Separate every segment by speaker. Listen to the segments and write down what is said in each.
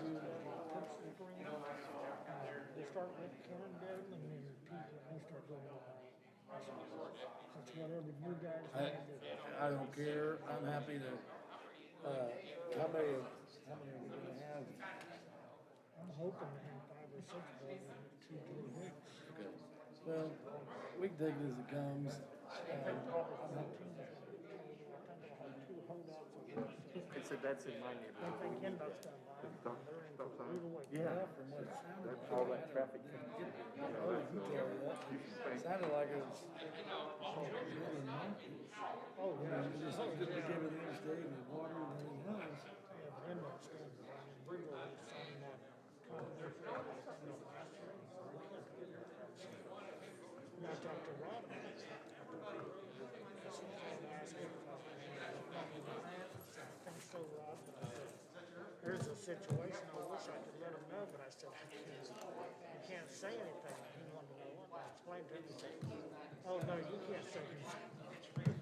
Speaker 1: do is they put slipper in, they start with Karen down, and then people, they start going on. That's what every new guy's
Speaker 2: I,
Speaker 1: gonna do.
Speaker 2: I don't care. I'm happy to, how many are we gonna have?
Speaker 1: I'm hoping to have 5 or 6 boys in 2, 3 weeks.
Speaker 2: Okay. Well, we can take it as it comes.
Speaker 1: I think probably 14 is gonna be total. I think I'll have 2 holdouts of this.
Speaker 3: It's a, that's in my
Speaker 1: I
Speaker 3: neighborhood.
Speaker 1: think Kendo's done mine. They're in complete away.
Speaker 2: Yeah, from what it sounded
Speaker 3: That's
Speaker 2: like.
Speaker 3: all that traffic comes in.
Speaker 2: Oh, you tell me that. Sounded like it was really monkey.
Speaker 1: Oh, yeah.
Speaker 2: Just
Speaker 1: Oh,
Speaker 2: couldn't
Speaker 1: yeah.
Speaker 2: give it interstate and water and everything else.
Speaker 1: Yeah, but Kendo's done mine. And we were signing that combination. Last year. Yeah, I talked to Rod about it. I think so, Rod. There's a situation I wish I could let him know, but I said, I can't say anything. He wanted to know what. I explained to him. He said, oh, no, you can't say anything.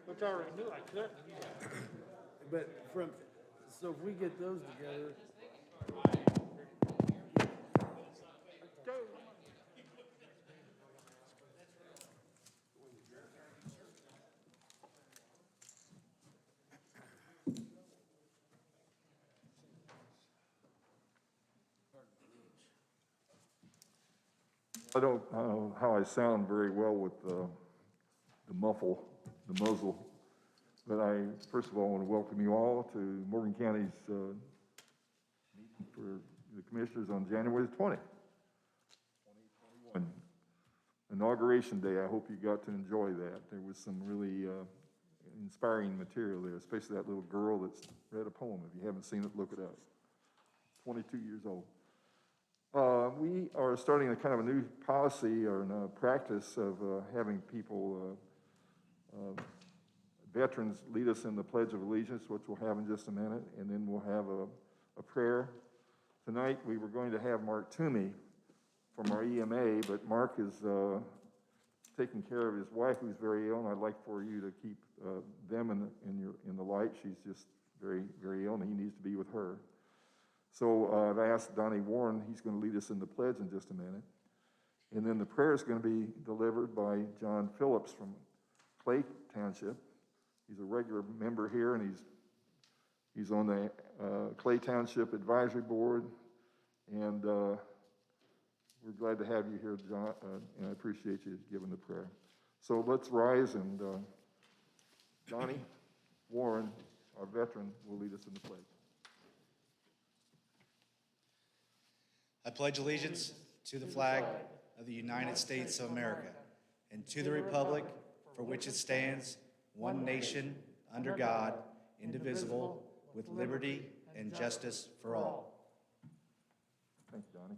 Speaker 1: Which I already knew I couldn't.
Speaker 2: But so if we get those together,
Speaker 4: I don't know how I sound very well with the muzzle, but I, first of all, want to welcome you all to Morgan County's meeting for the commissioners on January the 20th, 2021. Inauguration Day, I hope you got to enjoy that. There was some really inspiring material there, especially that little girl that's read a poem. If you haven't seen it, look it up. 22 years old. We are starting a kind of a new policy or a practice of having people, veterans, lead us in the Pledge of Allegiance, which we'll have in just a minute, and then we'll have a prayer. Tonight we were going to have Mark Toomey from our EMA, but Mark is taking care of his wife who's very ill, and I'd like for you to keep them in the light. She's just very, very ill, and he needs to be with her. So I've asked Donnie Warren, he's going to lead us in the pledge in just a minute. And then the prayer is going to be delivered by John Phillips from Clay Township. He's a regular member here, and he's on the Clay Township Advisory Board. And we're glad to have you here, John, and I appreciate you giving the prayer. So let's rise, and Donnie Warren, our veteran, will lead us in the pledge.
Speaker 5: I pledge allegiance to the flag of the United States of America and to the republic for which it stands, one nation, under God, indivisible, with liberty and justice for all.
Speaker 4: Thanks, Donnie.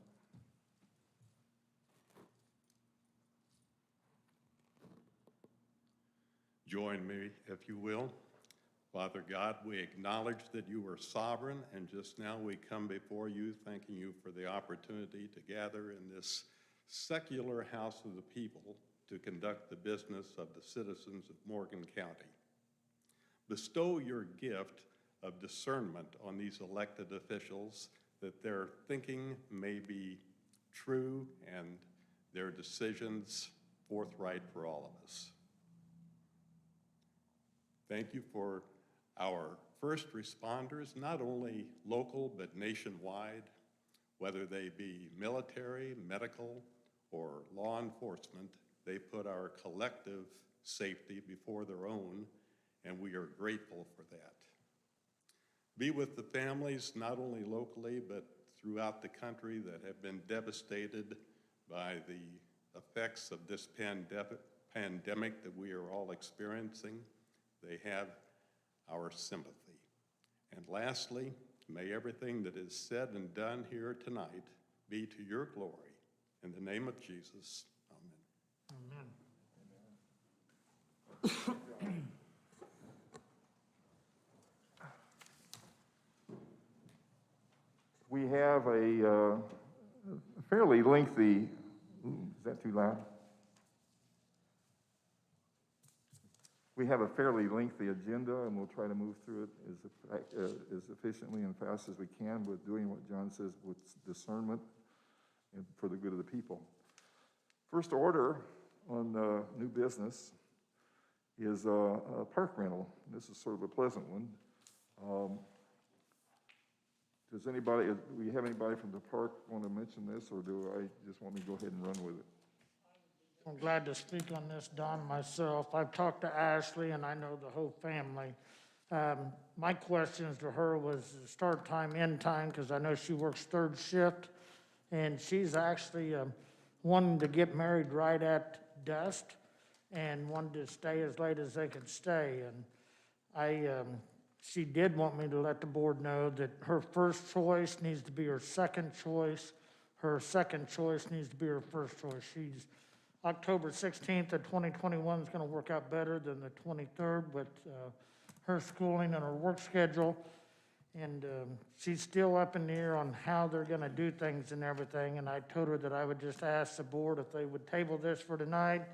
Speaker 6: Join me, if you will. Father God, we acknowledge that you are sovereign, and just now we come before you thanking you for the opportunity to gather in this secular house of the people to conduct the business of the citizens of Morgan County. Bestow your gift of discernment on these elected officials, that their thinking may be true and their decisions forthright for all of us. Thank you for our first responders, not only local but nationwide, whether they be military, medical, or law enforcement. They put our collective safety before their own, and we are grateful for that. Be with the families, not only locally but throughout the country, that have been devastated by the effects of this pandemic that we are all experiencing. They have our sympathy. And lastly, may everything that is said and done here tonight be to your glory. In the name of Jesus, amen.
Speaker 1: Amen.
Speaker 4: We have a fairly lengthy, is that too loud? We have a fairly lengthy agenda, and we'll try to move through it as efficiently and fast as we can, with doing what John says with discernment and for the good of the people. First order on new business is a park rental. This is sort of a pleasant one. Do we have anybody from the park want to mention this, or do I just want me to go ahead and run with it?
Speaker 1: I'm glad to speak on this, Don, myself. I've talked to Ashley, and I know the whole family. My questions to her was start time, end time, because I know she works third shift, and she's actually wanting to get married right at dusk and wanted to stay as late as they could stay. And she did want me to let the board know that her first choice needs to be her second choice. Her second choice needs to be her first choice. October 16th of 2021 is going to work out better than the 23rd with her schooling and her work schedule. And she's still up in the air on how they're going to do things and everything. And I told her that I would just ask the board if they would table this for tonight,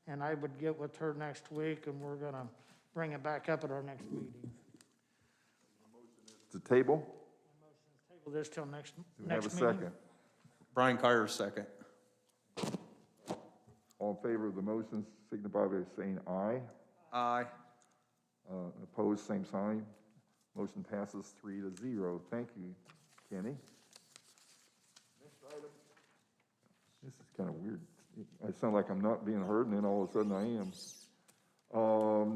Speaker 1: and I would get with her next week, and we're going to bring it back up at our next meeting.
Speaker 4: To table?
Speaker 1: Table this till next
Speaker 4: Do we have a
Speaker 1: meeting.
Speaker 4: second?
Speaker 7: Brian Kyers, second.
Speaker 4: All in favor of the motion signify by saying aye.
Speaker 7: Aye.
Speaker 4: Opposed, same sign. Motion passes 3-0. Thank you, Kenny. Next item. This is kind of weird. I sound like I'm not being heard, and then all of a sudden I am.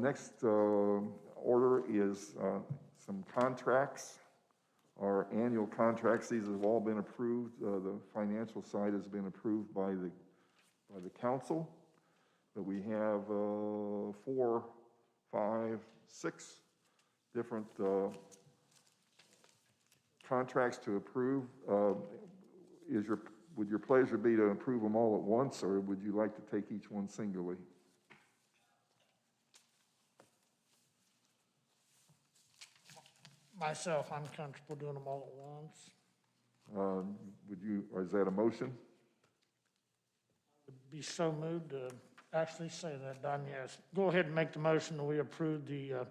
Speaker 4: Next order is some contracts, our annual contracts. These have all been approved. The financial side has been approved by the council, but we have 4, 5, 6 different contracts to approve. Would your pleasure be to approve them all at once, or would you like to take each one singly?
Speaker 1: Myself, I'm comfortable doing them all at once.
Speaker 4: Or is that a motion?
Speaker 1: Would be so moved to actually say that, Don, yes. Go ahead and make the motion that we approve the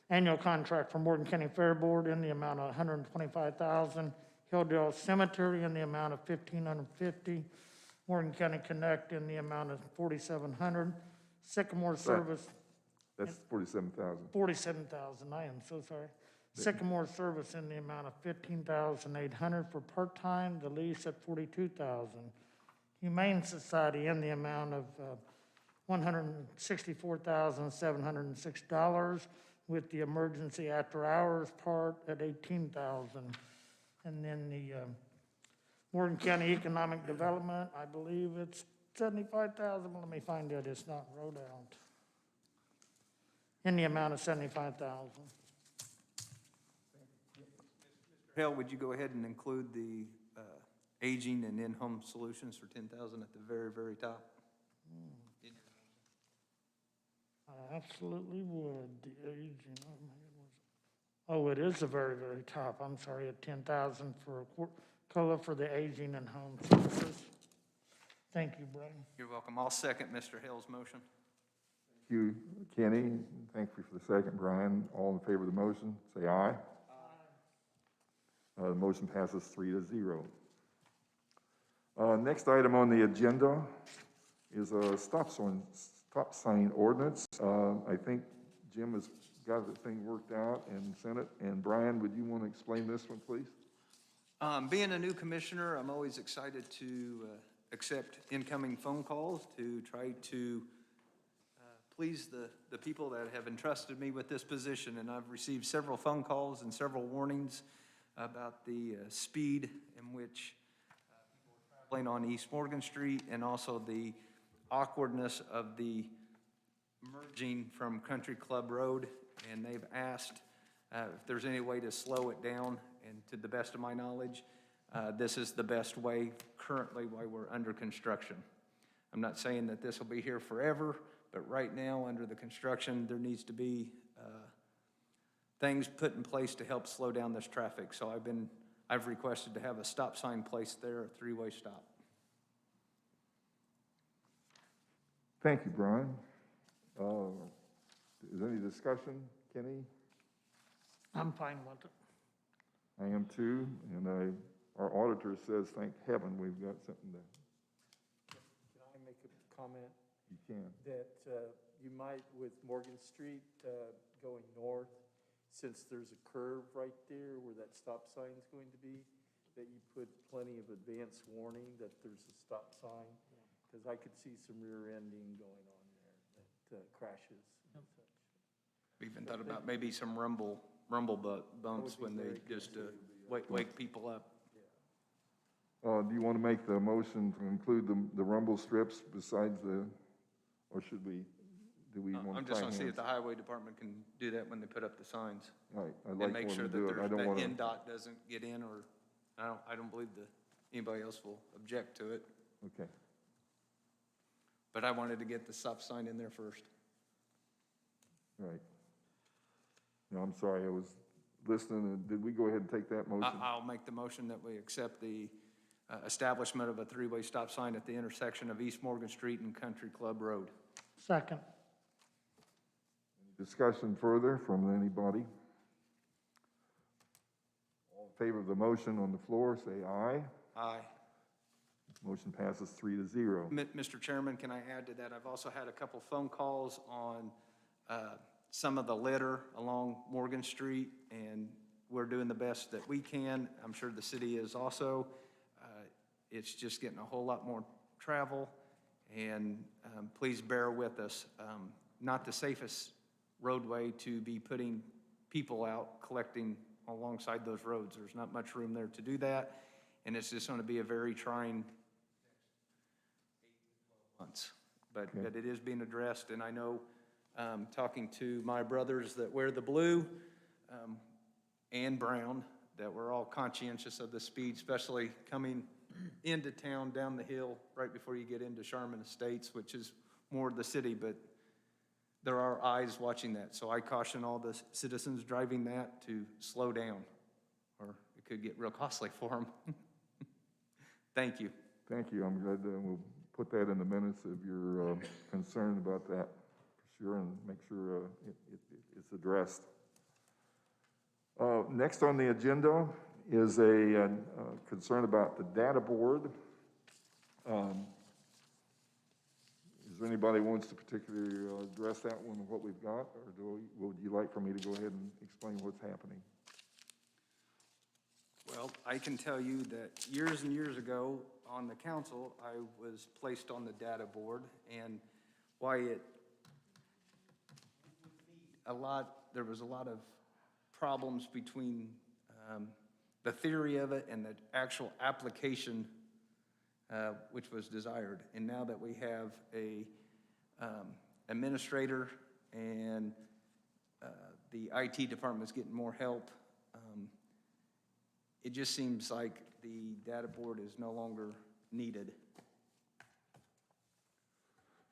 Speaker 1: annual contract for Morton County Fair Board in the amount of $125,000, Hilldale Cemetery in the amount of $1,550, Morton County Connect in the amount of $4,700, Sycamore Service.
Speaker 4: That's $47,000.
Speaker 1: $47,000, I am so sorry. Sycamore Service in the amount of $15,800 for part-time, the lease at $42,000. Humane Society in the amount of $164,706 with the emergency after-hours part at $18,000. And then the Morgan County Economic Development, I believe it's $75,000. Let me find it. It's not wrote out. In the amount of $75,000.
Speaker 7: Hale, would you go ahead and include the aging and in-home solutions for $10,000 at the very, very top?
Speaker 1: I absolutely would. The aging, oh, it is the very, very top. I'm sorry, at $10,000 for COLA for the aging and home services. Thank you, Brian.
Speaker 7: You're welcome. I'll second Mr. Hale's motion.
Speaker 4: Thank you, Kenny. Thank you for the second, Brian. All in favor of the motion, say aye. The motion passes 3-0. Next item on the agenda is a stop sign ordinance. I think Jim has got the thing worked out and sent it. And Brian, would you want to explain this one, please?
Speaker 7: Being a new commissioner, I'm always excited to accept incoming phone calls to try to please the people that have entrusted me with this position. And I've received several phone calls and several warnings about the speed in which people are traveling on East Morgan Street, and also the awkwardness of the merging from Country Club Road. And they've asked if there's any way to slow it down, and to the best of my knowledge, this is the best way currently while we're under construction. I'm not saying that this will be here forever, but right now under the construction, there needs to be things put in place to help slow down this traffic. So I've requested to have a stop sign placed there, a 3-way stop.
Speaker 4: Thank you, Brian. Do Is there any discussion, Kenny?
Speaker 1: I'm fine with it.
Speaker 4: I am too, and our auditor says, thank heaven, we've got something to,
Speaker 3: Can I make a comment?
Speaker 4: you can.
Speaker 3: That you might, with Morgan Street going north, since there's a curve right there where that stop sign's going to be, that you put plenty of advance warning that there's a stop sign, because I could see some rear ending going on there that crashes and such.
Speaker 7: We even thought about maybe some rumble bumps when they just wake people up.
Speaker 4: Do you want to make the motion to include the rumble strips besides or should we, do we want to?
Speaker 7: I'm just gonna see if the highway department can do that when they put up the signs.
Speaker 4: Right, I'd
Speaker 7: And
Speaker 4: like
Speaker 7: make
Speaker 4: for
Speaker 7: sure
Speaker 4: them to
Speaker 7: that
Speaker 4: do it. I don't want to.
Speaker 7: NDOT doesn't get in, or, I don't believe anybody else will object to it.
Speaker 4: Okay,
Speaker 7: But I wanted to get the stop sign in there first.
Speaker 4: right. No, I'm sorry, I was listening. Did we go ahead and take that motion?
Speaker 7: I'll make the motion that we accept the establishment of a three-way stop sign at the intersection of East Morgan Street and Country Club Road.
Speaker 1: Second.
Speaker 4: Discussion further from anybody? All in favor of the motion on the floor, say aye.
Speaker 7: Aye.
Speaker 4: Motion passes 3-0.
Speaker 7: Mr. Chairman, can I add to that? I've also had a couple phone calls on some of the litter along Morgan Street, and we're doing the best that we can. I'm sure the city is also. It's just getting a whole lot more travel, and please bear with us. Not the safest roadway to be putting people out collecting alongside those roads. There's not much room there to do that, and it's just going to be a very trying 8 to 12 months. But it is being addressed, and I know, talking to my brothers that wear the blue and brown, that we're all conscientious of the speed, especially coming into town down the hill right before you get into Sharman Estates, which is more the city, but there are eyes watching that. So I caution all the citizens driving that to slow down, or it could get real costly for them. Thank you.
Speaker 4: Thank you. I'm glad we'll put that in the minutes of your concern about that for sure, and make sure it's addressed. Next on the agenda is a concern about the data board. Is there anybody who wants to particularly address that one, what we've got, or would you like for me to go ahead and explain what's happening?
Speaker 7: Well, I can tell you that years and years ago on the council, I was placed on the data board, and why there was a lot of problems between the theory of it and the actual application, which was desired. And now that we have a administrator and the IT department is getting more help, it just seems like the data board is no longer needed.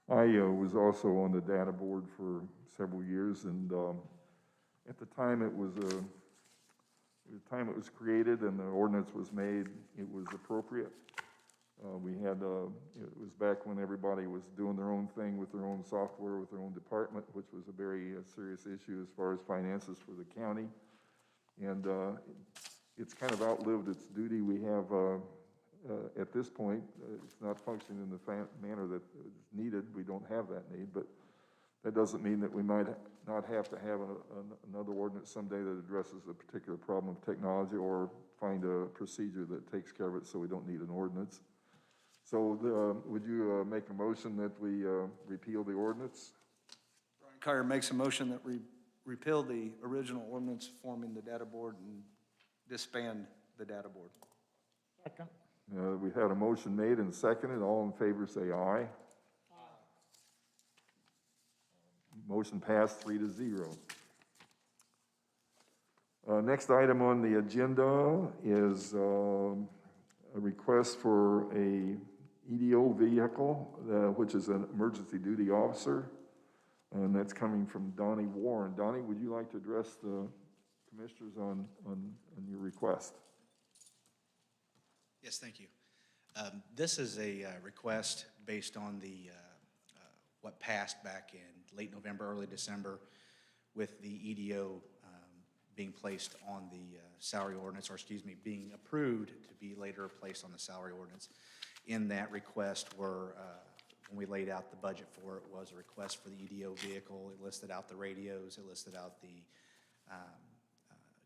Speaker 4: I was also on the data board for several years, and at the time it was created and the ordinance was made, it was appropriate. It was back when everybody was doing their own thing with their own software, with their own department, which was a very serious issue as far as finances for the county. And it's kind of outlived its duty. We have, at this point, it's not functioning in the manner that is needed. We don't have that need, but that doesn't mean that we might not have to have another ordinance someday that addresses a particular problem of technology, or find a procedure that takes care of it so we don't need an ordinance. So would you make a motion that we repeal the ordinance?
Speaker 7: Brian Kyer makes a motion that we repeal the original ordinance forming the data board and disband the data board.
Speaker 1: Second.
Speaker 4: We had a motion made and seconded. All in favor say aye. Motion passed 3-0. Next item on the agenda is a request for a EDO vehicle, which is an emergency duty officer, and that's coming from Donnie Warren. Donnie, would you like to address the commissioners on your request?
Speaker 5: Yes, thank you. This is a request based on the what passed back in late November, early December with the EDO being placed on the salary ordinance, or excuse me, being approved to be later placed on the salary ordinance. In that request were, when we laid out the budget for it, was a request for the EDO vehicle. It listed out the radios, it listed out the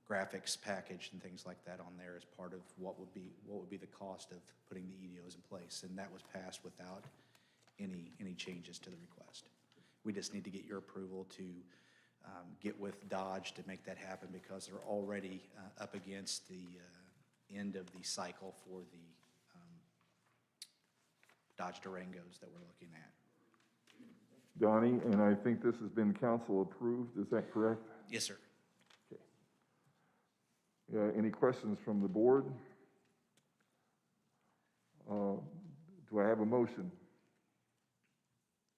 Speaker 5: graphics package and things like that on there as part of what would be the cost of putting the EDOs in place, and that was passed without any changes to the request. We just need to get your approval to get with Dodge to make that happen, because they're already up against the end of the cycle for the Dodge Durangos that we're looking at.
Speaker 4: Donnie, and I think this has been council approved, is that correct?
Speaker 5: Yes, sir.
Speaker 4: Okay. Any questions from the board? Do I have a motion?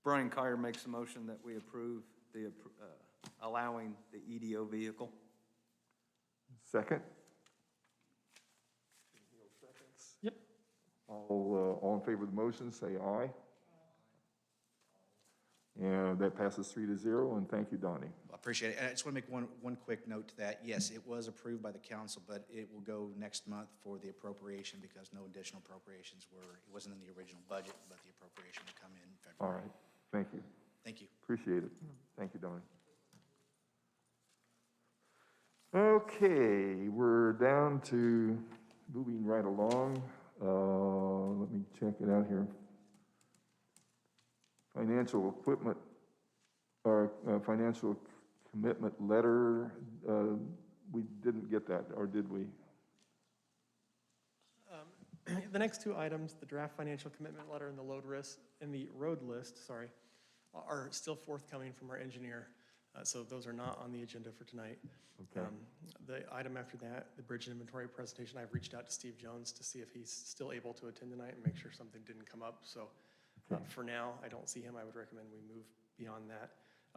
Speaker 7: Brian Kyer makes a motion that we approve the, allowing the EDO vehicle.
Speaker 4: Second?
Speaker 1: Yep.
Speaker 4: All in favor of the motion, say aye. And that passes 3-0, and thank you, Donnie.
Speaker 5: I appreciate it. And I just want to make one quick note to that. Yes, it was approved by the council, but it will go next month for the appropriation, because no additional appropriations it wasn't in the original budget, but the appropriation will come in
Speaker 4: All
Speaker 5: February.
Speaker 4: right, thank you.
Speaker 5: Thank you.
Speaker 4: Appreciate it. Thank you, Donnie. Okay, we're down to moving right along. Let me check it out here. Financial equipment, or financial commitment letter. We didn't get that, or did we?
Speaker 8: The next two items, the draft financial commitment letter and the road list, sorry, are still forthcoming from our engineer. So those are not on the agenda for tonight.
Speaker 4: Okay.
Speaker 8: The item after that, the bridge inventory presentation, I've reached out to Steve Jones to see if he's still able to attend tonight and make sure something didn't come up. So for now, I don't see him. I would recommend we move beyond that.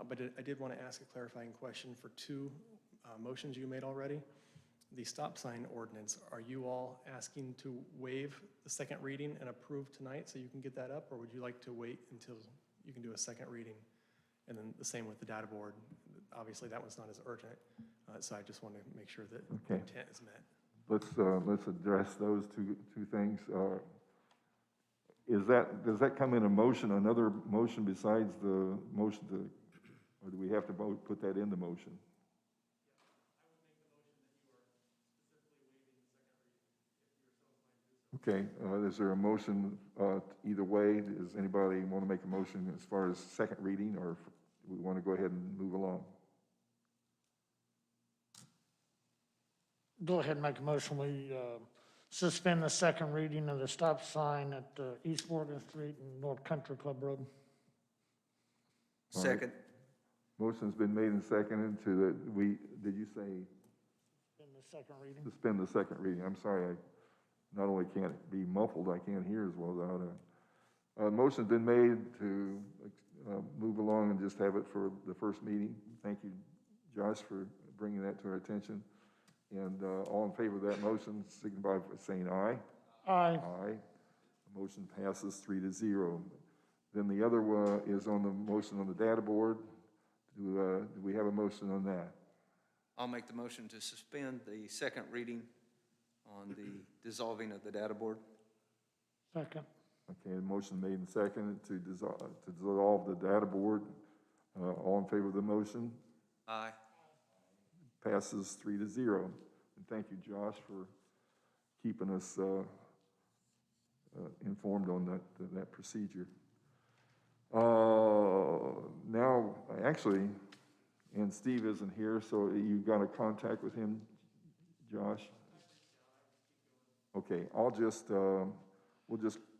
Speaker 8: But I did want to ask a clarifying question for two motions you made already. The stop sign ordinance, are you all asking to waive the second reading and approve tonight so you can get that up, or would you like to wait until you can do a second reading? And then the same with the data board. Obviously, that one's not as urgent, so I just want to make sure that the intent is met.
Speaker 4: Let's address those two things. Does that come in a motion, another motion besides the motion to, or do we have to put that in the motion? Okay, is there a motion either way? Does anybody want to make a motion as far as second reading, or we want to go ahead and move along?
Speaker 1: Go ahead and make a motion. We suspend the second reading of the stop sign at East Morgan Street and North Country Club Road.
Speaker 7: Second.
Speaker 4: Motion's been made and seconded did you say?
Speaker 1: In the second reading.
Speaker 4: Suspend the second reading. I'm sorry, I not only can't be muffled, I can't hear as well as I ought to. Motion's been made to move along and just have it for the first meeting. Thank you, Josh, for bringing that to our attention. And all in favor of that motion, signify by saying aye.
Speaker 1: Aye.
Speaker 4: Aye. The motion passes 3-0. Then the other is on the motion on the data board. Do we have a motion on that?
Speaker 7: I'll make the motion to suspend the second reading on the dissolving of the data board.
Speaker 1: Second.
Speaker 4: Okay, the motion made and seconded to dissolve the data board. All in favor of the motion?
Speaker 7: Aye.
Speaker 4: Passes 3-0. And thank you, Josh, for keeping us informed on that procedure. Now, actually, and Steve isn't here, so you got a contact with him, Josh? Okay, we'll just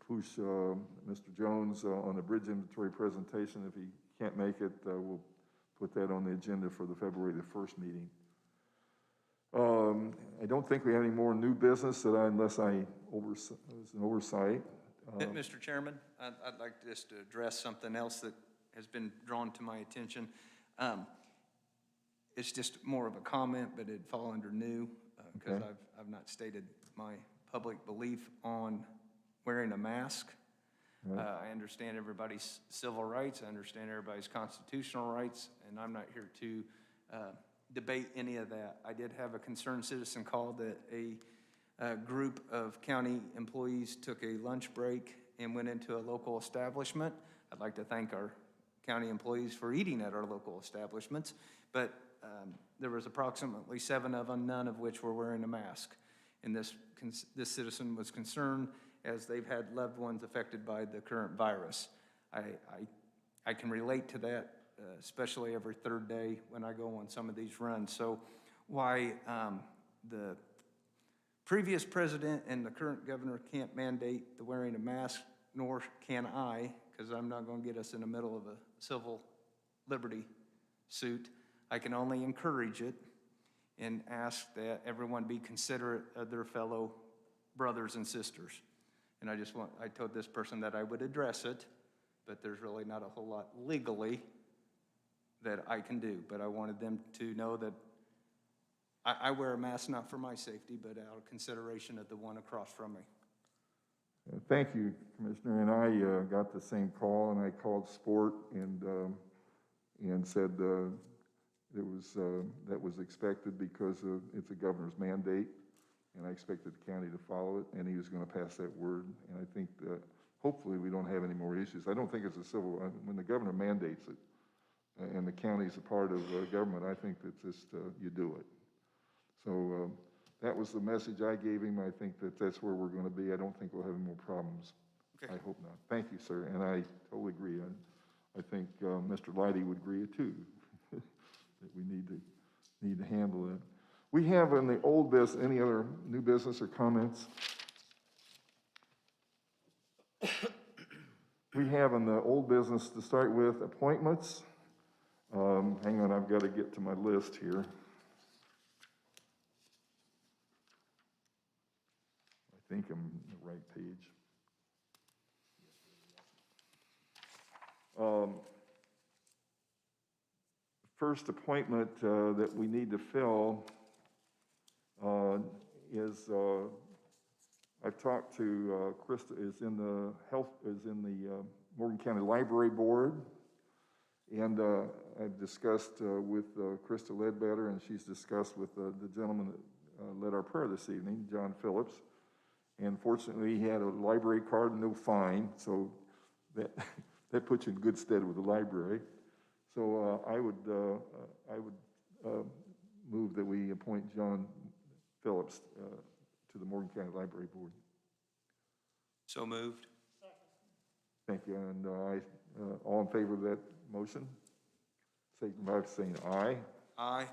Speaker 4: push Mr. Jones on the bridge inventory presentation. If he can't make it, we'll put that on the agenda for the February the 1st meeting. I don't think we have any more new business unless it was an oversight.
Speaker 7: Mr. Chairman, I'd like to just address something else that has been drawn to my attention. It's just more of a comment, but it'd fall under new, because
Speaker 4: Okay.
Speaker 7: I've not stated my public belief on wearing a mask.
Speaker 4: Right.
Speaker 7: I understand everybody's civil rights, I understand everybody's constitutional rights, and I'm not here to debate any of that. I did have a concerned citizen call that a group of county employees took a lunch break and went into a local establishment. I'd like to thank our county employees for eating at our local establishments, but there was approximately 7 of them, none of which were wearing a mask. And this citizen was concerned as they've had loved ones affected by the current virus. I can relate to that, especially every third day when I go on some of these runs. So why the previous president and the current governor can't mandate the wearing of masks, nor can I, because I'm not going to get us in the middle of a civil liberty suit. I can only encourage it and ask that everyone be considerate of their fellow brothers and sisters. And I told this person that I would address it, but there's really not a whole lot legally that I can do. But I wanted them to know that I wear a mask not for my safety, but out of consideration of the one across from me.
Speaker 4: Thank you, Commissioner, and I got the same call, and I called Sport and said that was expected because it's a governor's mandate, and I expected the county to follow it, and he was going to pass that word, and I think that hopefully we don't have any more issues. I don't think it's a civil, when the governor mandates it, and the county's a part of government, I think that just you do it. So that was the message I gave him. I think that that's where we're going to be. I don't think we'll have any more problems.
Speaker 7: Okay.
Speaker 4: I hope not. Thank you, sir, and I totally agree. I think Mr. Leidy would agree too, that we need to handle it. We have in the old business, any other new business or comments? We have in the old business to start with appointments. Hang on, I've got to get to my list here. I think I'm on the right page. First appointment that we need to fill is I've talked to Krista, is in the Morgan County Library Board, and I've discussed with Krista Ledbetter, and she's discussed with the gentleman that led our prayer this evening, John Phillips. And fortunately, he had a library card and no fine, so that puts you in good stead with the library. So I would move that we appoint John Phillips to the Morgan County Library Board.
Speaker 7: So moved.
Speaker 4: Thank you. And all in favor of that motion, signify by saying aye.
Speaker 7: Aye.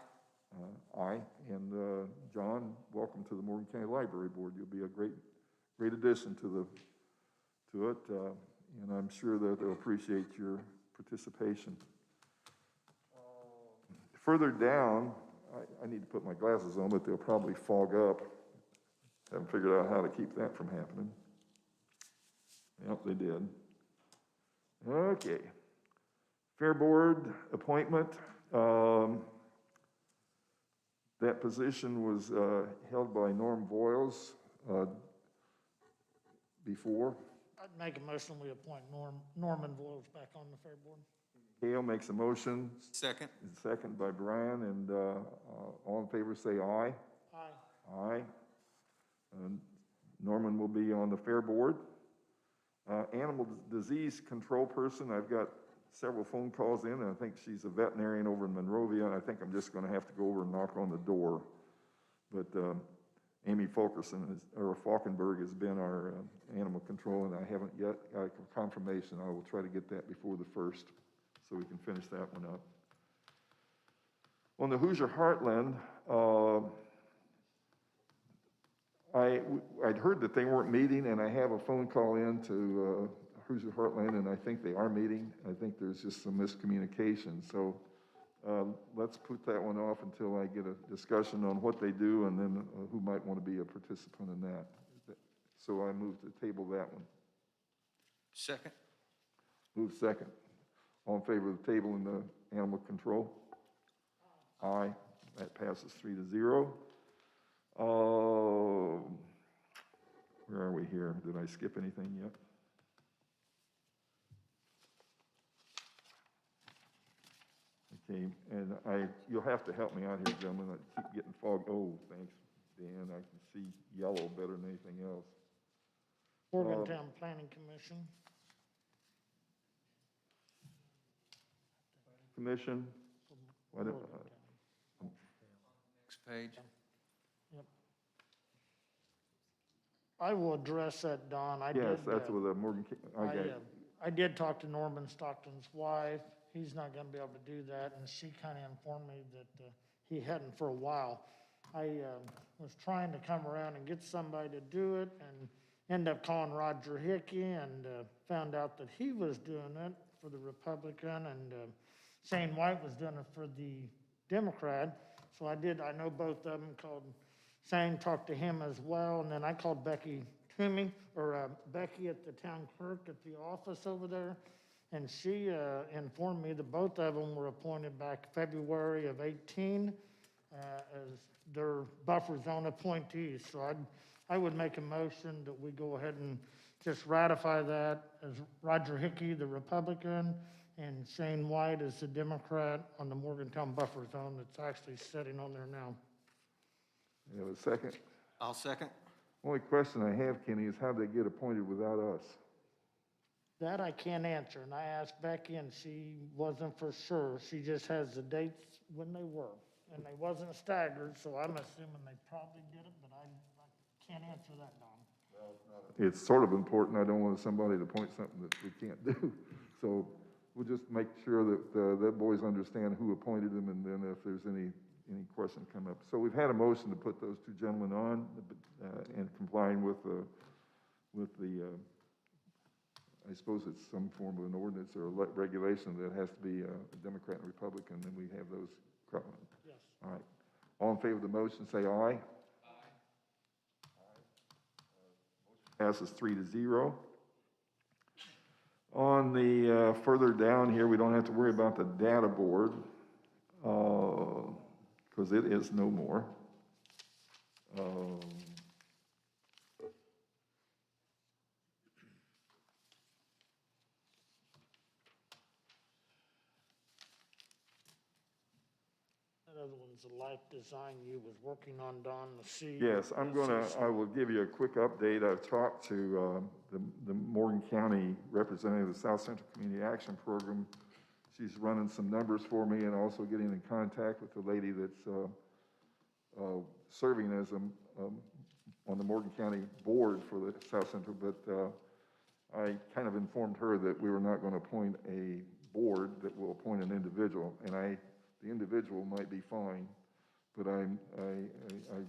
Speaker 4: Aye. And John, welcome to the Morgan County Library Board. You'll be a great addition to it, and I'm sure that they'll appreciate your participation. Further down, I need to put my glasses on, but they'll probably fog up. Haven't figured out how to keep that from happening. Yep, they did. Okay. Fair Board appointment. That position was held by Norm Voiles before.
Speaker 1: I'd make a motion, we appoint Norman Voiles back on the Fair Board.
Speaker 4: Hale makes a motion.
Speaker 7: Second.
Speaker 4: Second by Brian, and all in favor say aye.
Speaker 1: Aye.
Speaker 4: Aye. Norman will be on the Fair Board. Animal disease control person, I've got several phone calls in, and I think she's a veterinarian over in Monrovia, and I think I'm just going to have to go over and knock on the door. But Amy Falkenberg has been our animal control, and I haven't yet got a confirmation. I will try to get that before the 1st, so we can finish that one up. On the Hoosier Heartland, I'd heard that they weren't meeting, and I have a phone call in to Hoosier Heartland, and I think they are meeting. I think there's just some miscommunication. So let's put that one off until I get a discussion on what they do and then who might want to be a participant in that. So I move to table that one.
Speaker 7: Second.
Speaker 4: Move second. All in favor of the table in the animal control? Aye. That passes 3-0. Where are we here? Did I skip anything yet? Okay, and you'll have to help me out here, gentlemen. I keep getting fogged. Oh, thanks, Dan. I can see yellow better than anything else.
Speaker 1: Morgantown Planning Commission.
Speaker 4: Commission. Why don't,
Speaker 7: Next page.
Speaker 1: Yep. I will address that, Don.
Speaker 4: yes, that's with the Morgan, okay.
Speaker 1: I did talk to Norman Stockton's wife. He's not gonna be able to do that, and she kinda informed me that, he hadn't for a while. I, was trying to come around and get somebody to do it, and ended up calling Roger Hickey, and, found out that he was doing it for the Republican, and, Shane White was doing it for the Democrat. So I know both of them, called Shane, talked to him as well, and then I called Becky Toomey, or Becky at the town clerk at the office over there, and she informed me that both of them were appointed back February of 18 as their buffer zone appointees. So I would make a motion that we go ahead and just ratify that as Roger Hickey, the Republican, and Shane White is the Democrat on the Morgantown buffer zone that's actually sitting on there now.
Speaker 4: You have a second?
Speaker 7: I'll second.
Speaker 4: Only question I have, Kenny, is how they get appointed without us?
Speaker 1: That I can't answer, and I asked Becky, and she wasn't for sure. She just has the dates when they were, and they wasn't staggered, so I'm assuming they probably did it, but I can't answer that, Don.
Speaker 4: It's sort of important. I don't want somebody to point something that we can't do. So we'll just make sure that that boys understand who appointed them, and then if there's any question come up. So we've had a motion to put those two gentlemen on, and complying with the I suppose it's some form of an ordinance or a regulation that has to be a Democrat and Republican, and we have those.
Speaker 1: Yes.
Speaker 4: All right. All in favor of the motion, say aye. Aye. Passes 3-0. On the further down here, we don't have to worry about the data board because it is no more.
Speaker 1: That other one's the life design you was working on, Don, the C.
Speaker 4: Yes, I will give you a quick update. I've talked to the Morgan County representative of the South Central Community Action Program. She's running some numbers for me and also getting in contact with the lady that's serving as on the Morgan County board for the South Central, but I kind of informed her that we were not going to appoint a board, that will appoint an individual, and the individual might be fine, but I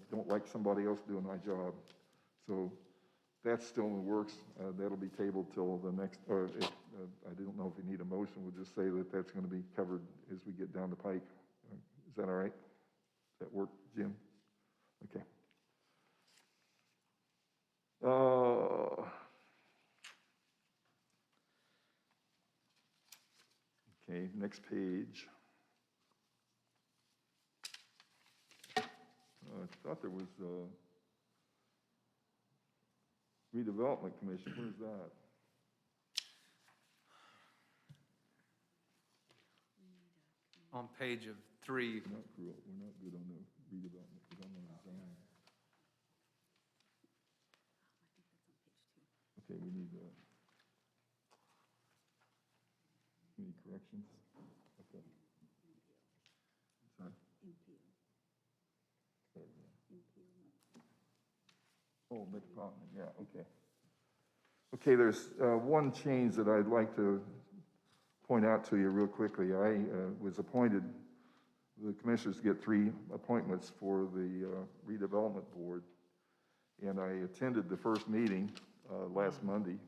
Speaker 4: don't like somebody else doing my job. So that's still in the works. That'll be tabled till the next, I don't know if we need a motion. We'll just say that that's going to be covered as we get down the pike. Is that all right? Does that work, Jim? Okay. Okay, next page. I thought there was redevelopment commission. Where's that?
Speaker 7: On page of 3.
Speaker 4: We're not good on the redevelopment. We don't know design. Okay, we need any corrections? Okay. Sorry. Oh, metropolitan, yeah, okay. Okay, there's one change that I'd like to point out to you real quickly. I was appointed, the commissioners get 3 appointments for the redevelopment board, and I attended the first meeting last Monday,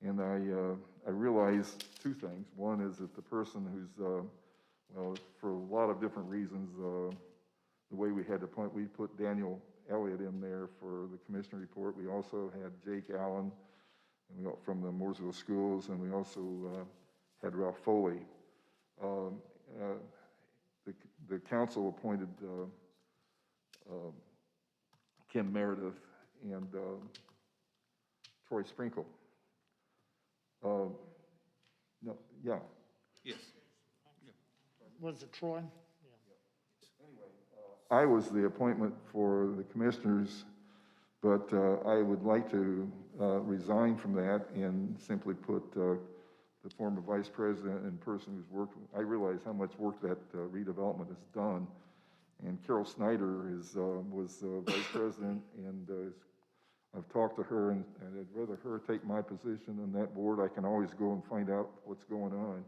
Speaker 4: and I realized 2 things. One is that the person who's, well, for a lot of different reasons, the way we had to appoint, we put Daniel Elliott in there for the commissioner report. We also had Jake Allen and we got from the Mooresville schools, and we also had Ralph Foley. The council appointed Kim Meredith and Troy Sprinkle. No, yeah.
Speaker 7: Yes.
Speaker 1: was it Troy?
Speaker 4: I was the appointment for the commissioners, but I would like to resign from that and simply put the former vice president and person who's worked, I realize how much work that redevelopment has done. And Carol Snyder was vice president, and I've talked to her, and I'd rather her take my position on that board. I can always go and find out what's going on.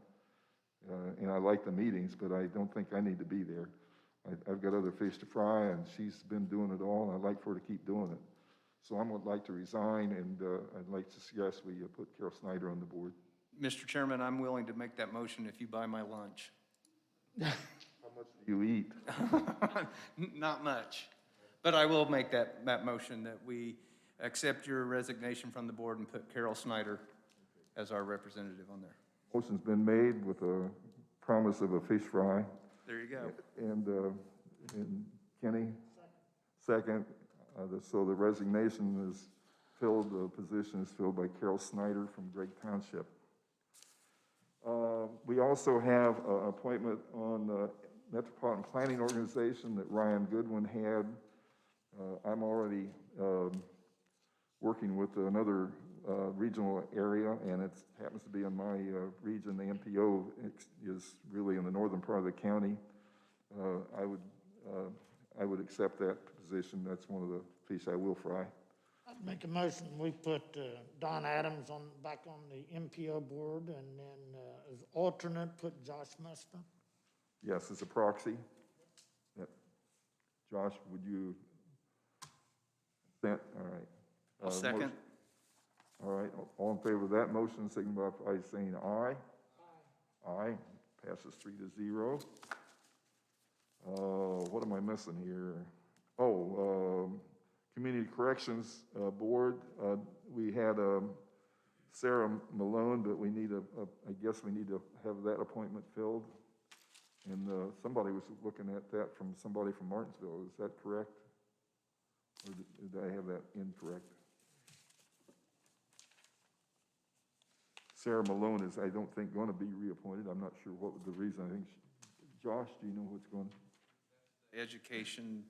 Speaker 4: And I like the meetings, but I don't think I need to be there. I've got other fish to fry, and she's been doing it all, and I'd like for her to keep doing it. So I would like to resign, and I'd like to suggest we put Carol Snyder on the board.
Speaker 7: Mr. Chairman, I'm willing to make that motion if you buy my lunch.
Speaker 4: How much do you eat?
Speaker 7: Not much, but I will make that motion that we accept your resignation from the board and put Carol Snyder as our representative on there.
Speaker 4: Motion's been made with a promise of a fish fry.
Speaker 7: There you go.
Speaker 4: And Kenny, second. So the resignation is filled, the position is filled by Carol Snyder from Drake Township. We also have an appointment on the Metropolitan Planning Organization that Ryan Goodwin had. I'm already working with another regional area, and it happens to be in my region. The MPO is really in the northern part of the county. I would accept that position. That's one of the fish I will fry.
Speaker 1: I'd make a motion, we put Don Adams back on the MPO board, and then as alternate, put Josh Musta.
Speaker 4: Yes, as a proxy. Yep. Josh, would you consent? All right.
Speaker 7: I'll second.
Speaker 4: Motion. All right, all in favor of that motion, signify by saying aye. Aye. Aye, passes 3-0. What am I missing here? Community Corrections Board. We had Sarah Malone, but we need I guess we need to have that appointment filled. And somebody was looking at that from somebody from Martinsville. Is that correct? Or did I have that incorrect? Sarah Malone is, I don't think, going to be reappointed. I'm not sure what was the reason. I think, Josh, do you know what's going on?
Speaker 7: Education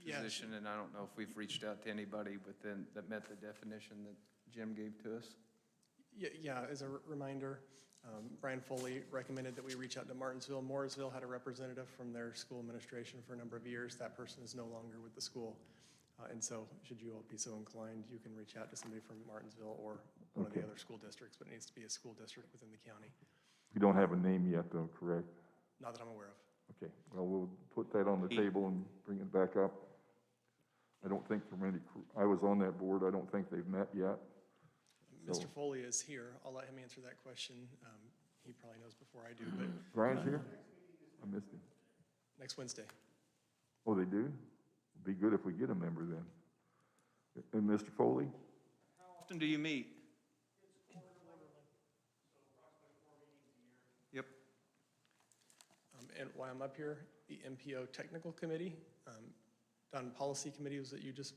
Speaker 7: position, and I don't know if we've reached out to anybody within that met the definition that Jim gave to us.
Speaker 8: Yeah, as a reminder, Brian Foley recommended that we reach out to Martinsville. Mooresville had a representative from their school administration for a number of years. That person is no longer with the school. And so, should you all be so inclined, you can reach out to somebody from Martinsville or one of the other school districts, but it needs to be a school district within the county.
Speaker 4: You don't have a name yet, though, correct?
Speaker 8: Not that I'm aware of.
Speaker 4: Okay, well, we'll put that on the table and bring it back up. I don't think I was on that board. I don't think they've met yet.
Speaker 8: Mr. Foley is here. I'll let him answer that question. He probably knows before I do, but
Speaker 4: Brian's here? I missed him.
Speaker 8: next Wednesday.
Speaker 4: Oh, they do? It'd be good if we get a member then. And Mr. Foley?
Speaker 7: How often do you meet? Yep.
Speaker 8: And while I'm up here, the MPO Technical Committee, Don Policy Committee was that you just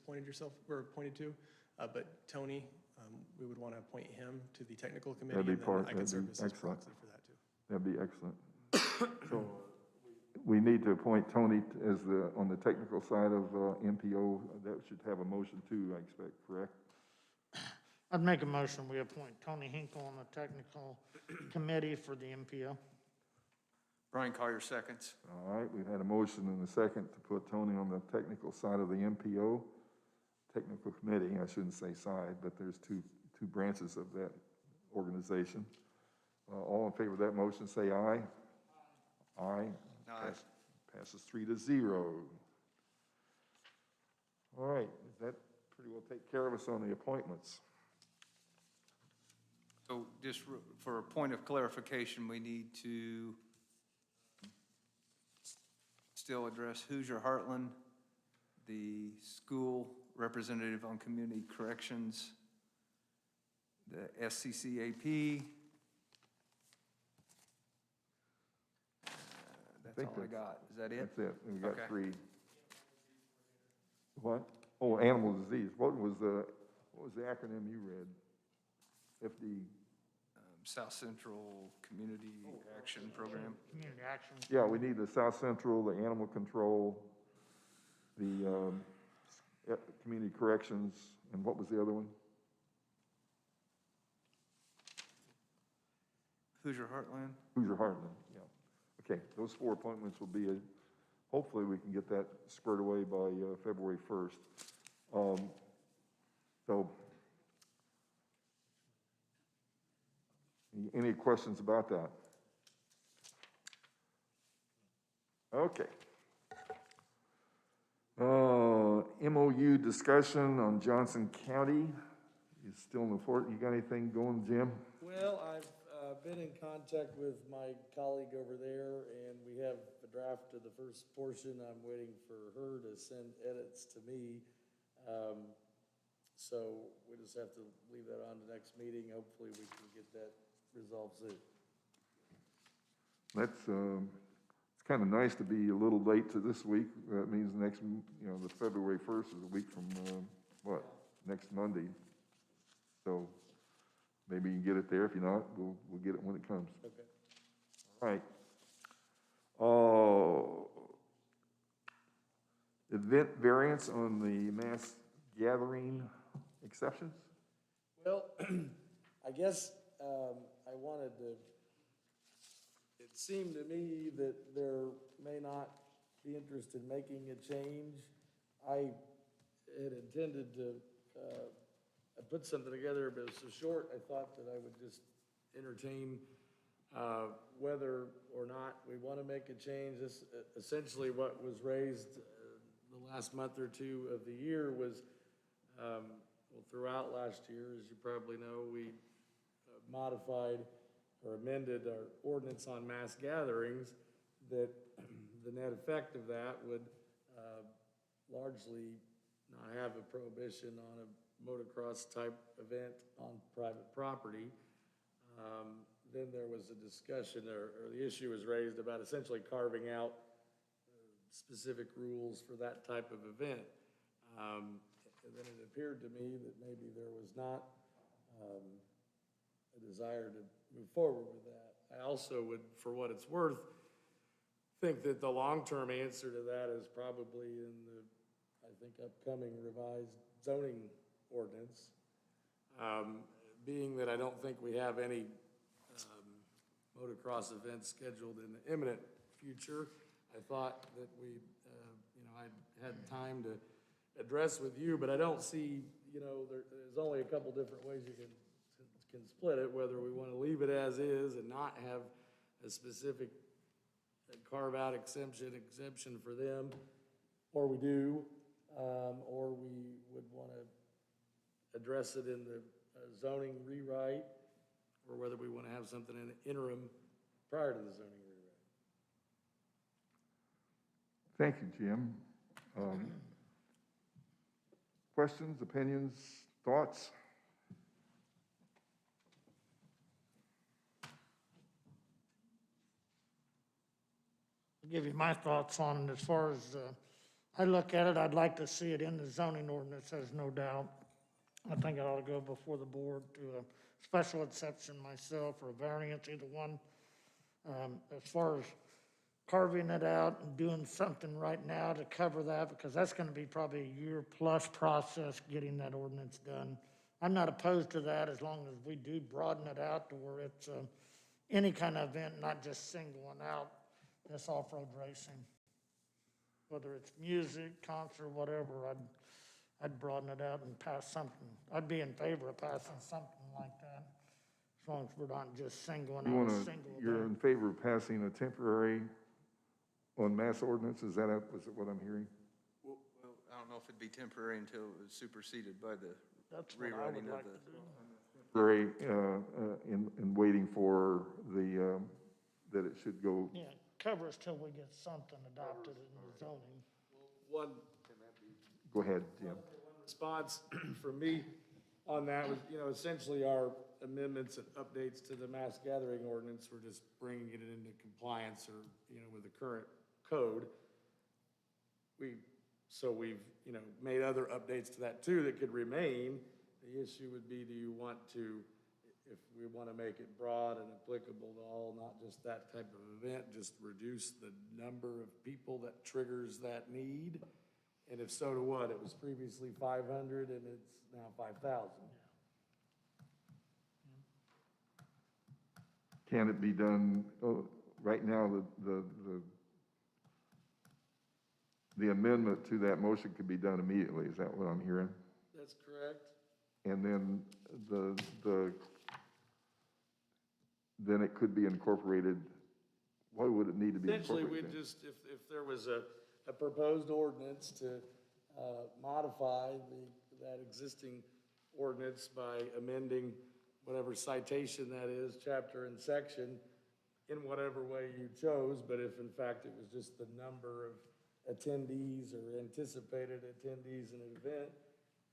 Speaker 8: were appointed to, but Tony, we would want to appoint him to the Technical Committee.
Speaker 4: That'd be
Speaker 8: and then I can
Speaker 4: that'd
Speaker 8: serve
Speaker 4: be
Speaker 8: as his
Speaker 4: excellent.
Speaker 8: proxy for that too.
Speaker 4: That'd be excellent. So we need to appoint Tony as on the technical side of MPO. That should have a motion too, I expect, correct?
Speaker 1: I'd make a motion, we appoint Tony Hinkle on the technical committee for the MPO.
Speaker 7: Brian Collier seconds.
Speaker 4: All right, we've had a motion and a second to put Tony on the technical side of the MPO. Technical committee, I shouldn't say side, but there's two branches of that organization. All in favor of that motion, say aye. Aye.
Speaker 7: Aye.
Speaker 4: Passes 3-0. All right, that pretty well take care of us on the appointments.
Speaker 7: So just for a point of clarification, we need to still address Hoosier Heartland, the school representative on community corrections, the SCCAP. That's all I got. Is that it?
Speaker 4: That's it. We got
Speaker 7: Okay.
Speaker 4: 3. What? Oh, animal disease. What was the acronym you read? FD.
Speaker 7: South Central Community Action Program.
Speaker 1: Community action.
Speaker 4: Yeah, we need the South Central, the animal control, the community corrections, and what was the other one?
Speaker 7: Hoosier Heartland?
Speaker 4: Hoosier Heartland, yeah. Okay, those 4 appointments will be, hopefully we can get that squared away by February 1st. So, any questions about that? Okay. MOU discussion on Johnson County is still in the fort. You got anything going, Jim?
Speaker 2: Well, I've been in contact with my colleague over there, and we have a draft of the first portion. I'm waiting for her to send edits to me. So we just have to leave that on to next meeting. Hopefully we can get that resolved soon.
Speaker 4: That's, it's kind of nice to be a little late to this week. That means next, the February 1st is a week from, next Monday. So maybe you can get it there. If you're not, we'll get it when it comes.
Speaker 2: Okay.
Speaker 4: All right. Event variance on the mass gathering exceptions?
Speaker 2: Well, I guess I wanted to, it seemed to me that there may not be interest in making a change. I had intended to I put something together, but it was so short, I thought that I would just entertain whether or not we want to make a change. This, essentially what was raised the last month or two of the year was, well, throughout last year, as you probably know, we modified or amended our ordinance on mass gatherings, that the net effect of that would largely not have a prohibition on a motocross type event on private property. Then there was a discussion, or the issue was raised about essentially carving out specific rules for that type of event. And then it appeared to me that maybe there was not a desire to move forward with that. I also would, for what it's worth, think that the long-term answer to that is probably in the, I think, upcoming revised zoning ordinance. Being that I don't think we have any motocross events scheduled in the imminent future, I thought that we, I'd had time to address with you, but I don't see, there's only a couple different ways you can split it, whether we want to leave it as is and not have a specific carve-out exemption for them, or we do, or we would want to address it in the zoning rewrite, or whether we want to have something in the interim prior to the zoning rewrite.
Speaker 4: Thank you, Jim. Questions, opinions, thoughts?
Speaker 1: I'll give you my thoughts on it. As far as I look at it, I'd like to see it in the zoning ordinance, there's no doubt. I think it ought to go before the board to a special exception myself, or a variance, either one. As far as carving it out and doing something right now to cover that, because that's going to be probably a year-plus process getting that ordinance done. I'm not opposed to that as long as we do broaden it out to where it's any kind of event, not just singling out this off-road racing. Whether it's music, concert, whatever, I'd broaden it out and pass something. I'd be in favor of passing something like that, as long as we're not just singling out a single
Speaker 4: You're in
Speaker 1: event.
Speaker 4: favor of passing a temporary on mass ordinance? Is that was it what I'm hearing?
Speaker 7: Well, I don't know if it'd be temporary until it was superseded by the
Speaker 1: That's what I
Speaker 7: rewriting
Speaker 1: would
Speaker 7: of
Speaker 1: like
Speaker 7: the.
Speaker 1: to do.
Speaker 4: Temporary, in waiting for the, that it should go.
Speaker 1: Yeah, cover us till we get something adopted in the zoning.
Speaker 2: One
Speaker 4: Go ahead, Jim.
Speaker 2: response from me on that was, essentially our amendments and updates to the mass gathering ordinance, we're just bringing it into compliance or, with the current code. We've, made other updates to that too that could remain. The issue would be, do you want to if we want to make it broad and applicable to all, not just that type of event, just reduce the number of people that triggers that need. And if so, to what? It was previously 500 and it's now 5,000.
Speaker 4: Can it be done, right now, the amendment to that motion could be done immediately, is that what I'm hearing?
Speaker 2: That's correct.
Speaker 4: And then then it could be incorporated, why would it need to be
Speaker 2: Essentially,
Speaker 4: incorporated?
Speaker 2: we'd just, if there was a proposed ordinance to modify that existing ordinance by amending whatever citation that is, chapter and section, in whatever way you chose, but if in fact it was just the number of attendees or anticipated attendees in an event,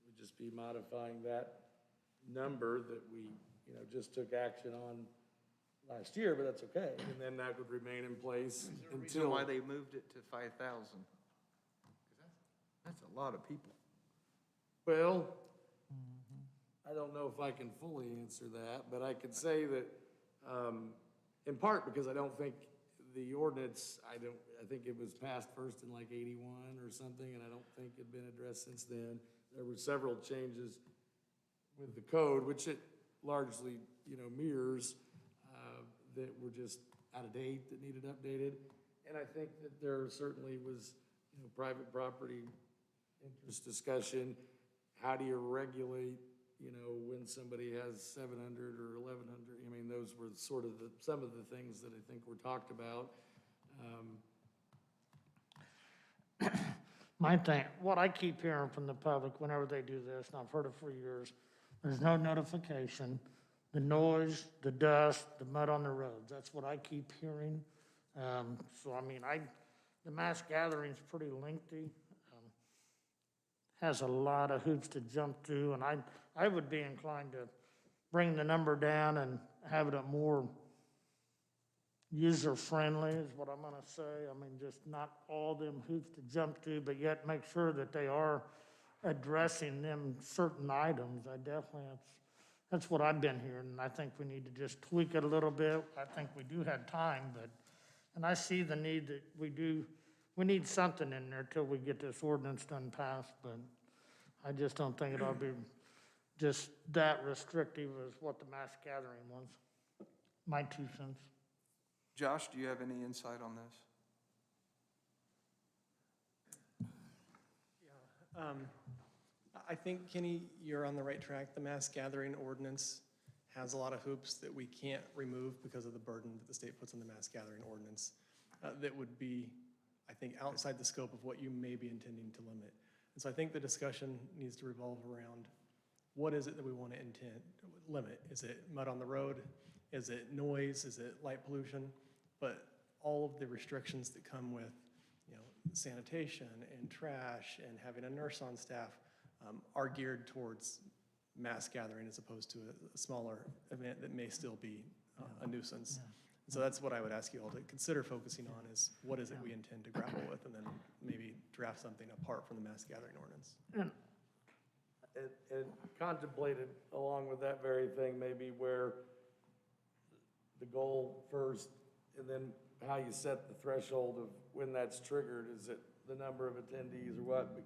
Speaker 2: we'd just be modifying that number that we, just took action on last year, but that's okay. And then that would remain in place
Speaker 7: Reason
Speaker 2: until.
Speaker 7: why they moved it to 5,000? That's a lot of people.
Speaker 2: Well, I don't know if I can fully answer that, but I could say that, in part because I don't think the ordinance, I think it was passed first in like 81 or something, and I don't think it'd been addressed since then. There were several changes with the code, which it largely, mirrors, that were just out of date, that needed updated. And I think that there certainly was, private property interest discussion. How do you regulate, when somebody has 700 or 1,100? I mean, those were sort of some of the things that I think were talked about.
Speaker 1: My thing, what I keep hearing from the public whenever they do this, and I've heard it for years, there's no notification. The noise, the dust, the mud on the roads, that's what I keep hearing. So, I mean, the mass gathering's pretty lengthy. Has a lot of hoops to jump through, and I would be inclined to bring the number down and have it more user-friendly is what I'm gonna say. I mean, just not all them hoops to jump through, but yet make sure that they are addressing them certain items. I definitely, that's what I've been hearing, and I think we need to just tweak it a little bit. I think we do have time, and I see the need that we need something in there till we get this ordinance done passed, but I just don't think it ought to be just that restrictive as what the mass gathering was. My 2 cents.
Speaker 7: Josh, do you have any insight on this?
Speaker 8: I think, Kenny, you're on the right track. The mass gathering ordinance has a lot of hoops that we can't remove because of the burden that the state puts on the mass gathering ordinance. That would be, I think, outside the scope of what you may be intending to limit. And so I think the discussion needs to revolve around what is it that we want to limit? Is it mud on the road? Is it noise? Is it light pollution? But all of the restrictions that come with, sanitation and trash and having a nurse on staff are geared towards mass gathering as opposed to a smaller event that may still be a nuisance. And so that's what I would ask you all to consider focusing on is what is it we intend to grapple with, and then maybe draft something apart from the mass gathering ordinance.
Speaker 2: And contemplated along with that very thing, maybe where the goal first, and then how you set the threshold of when that's triggered. Is it the number of attendees or what?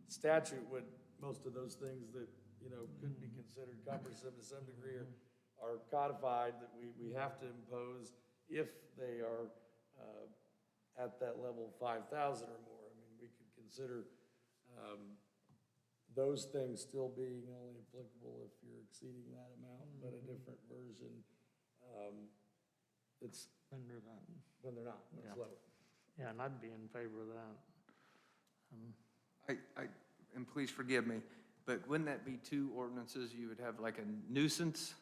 Speaker 2: Statute would, most of those things that, could be considered cumbersome to some degree are codified that we have to impose if they are at that level 5,000 or more. I mean, we could consider those things still being only applicable if you're exceeding that amount, but a different version, it's when they're not, when it's low.
Speaker 1: Yeah, and I'd be in favor of that.
Speaker 7: And please forgive me, but wouldn't that be 2 ordinances? You would have like a nuisance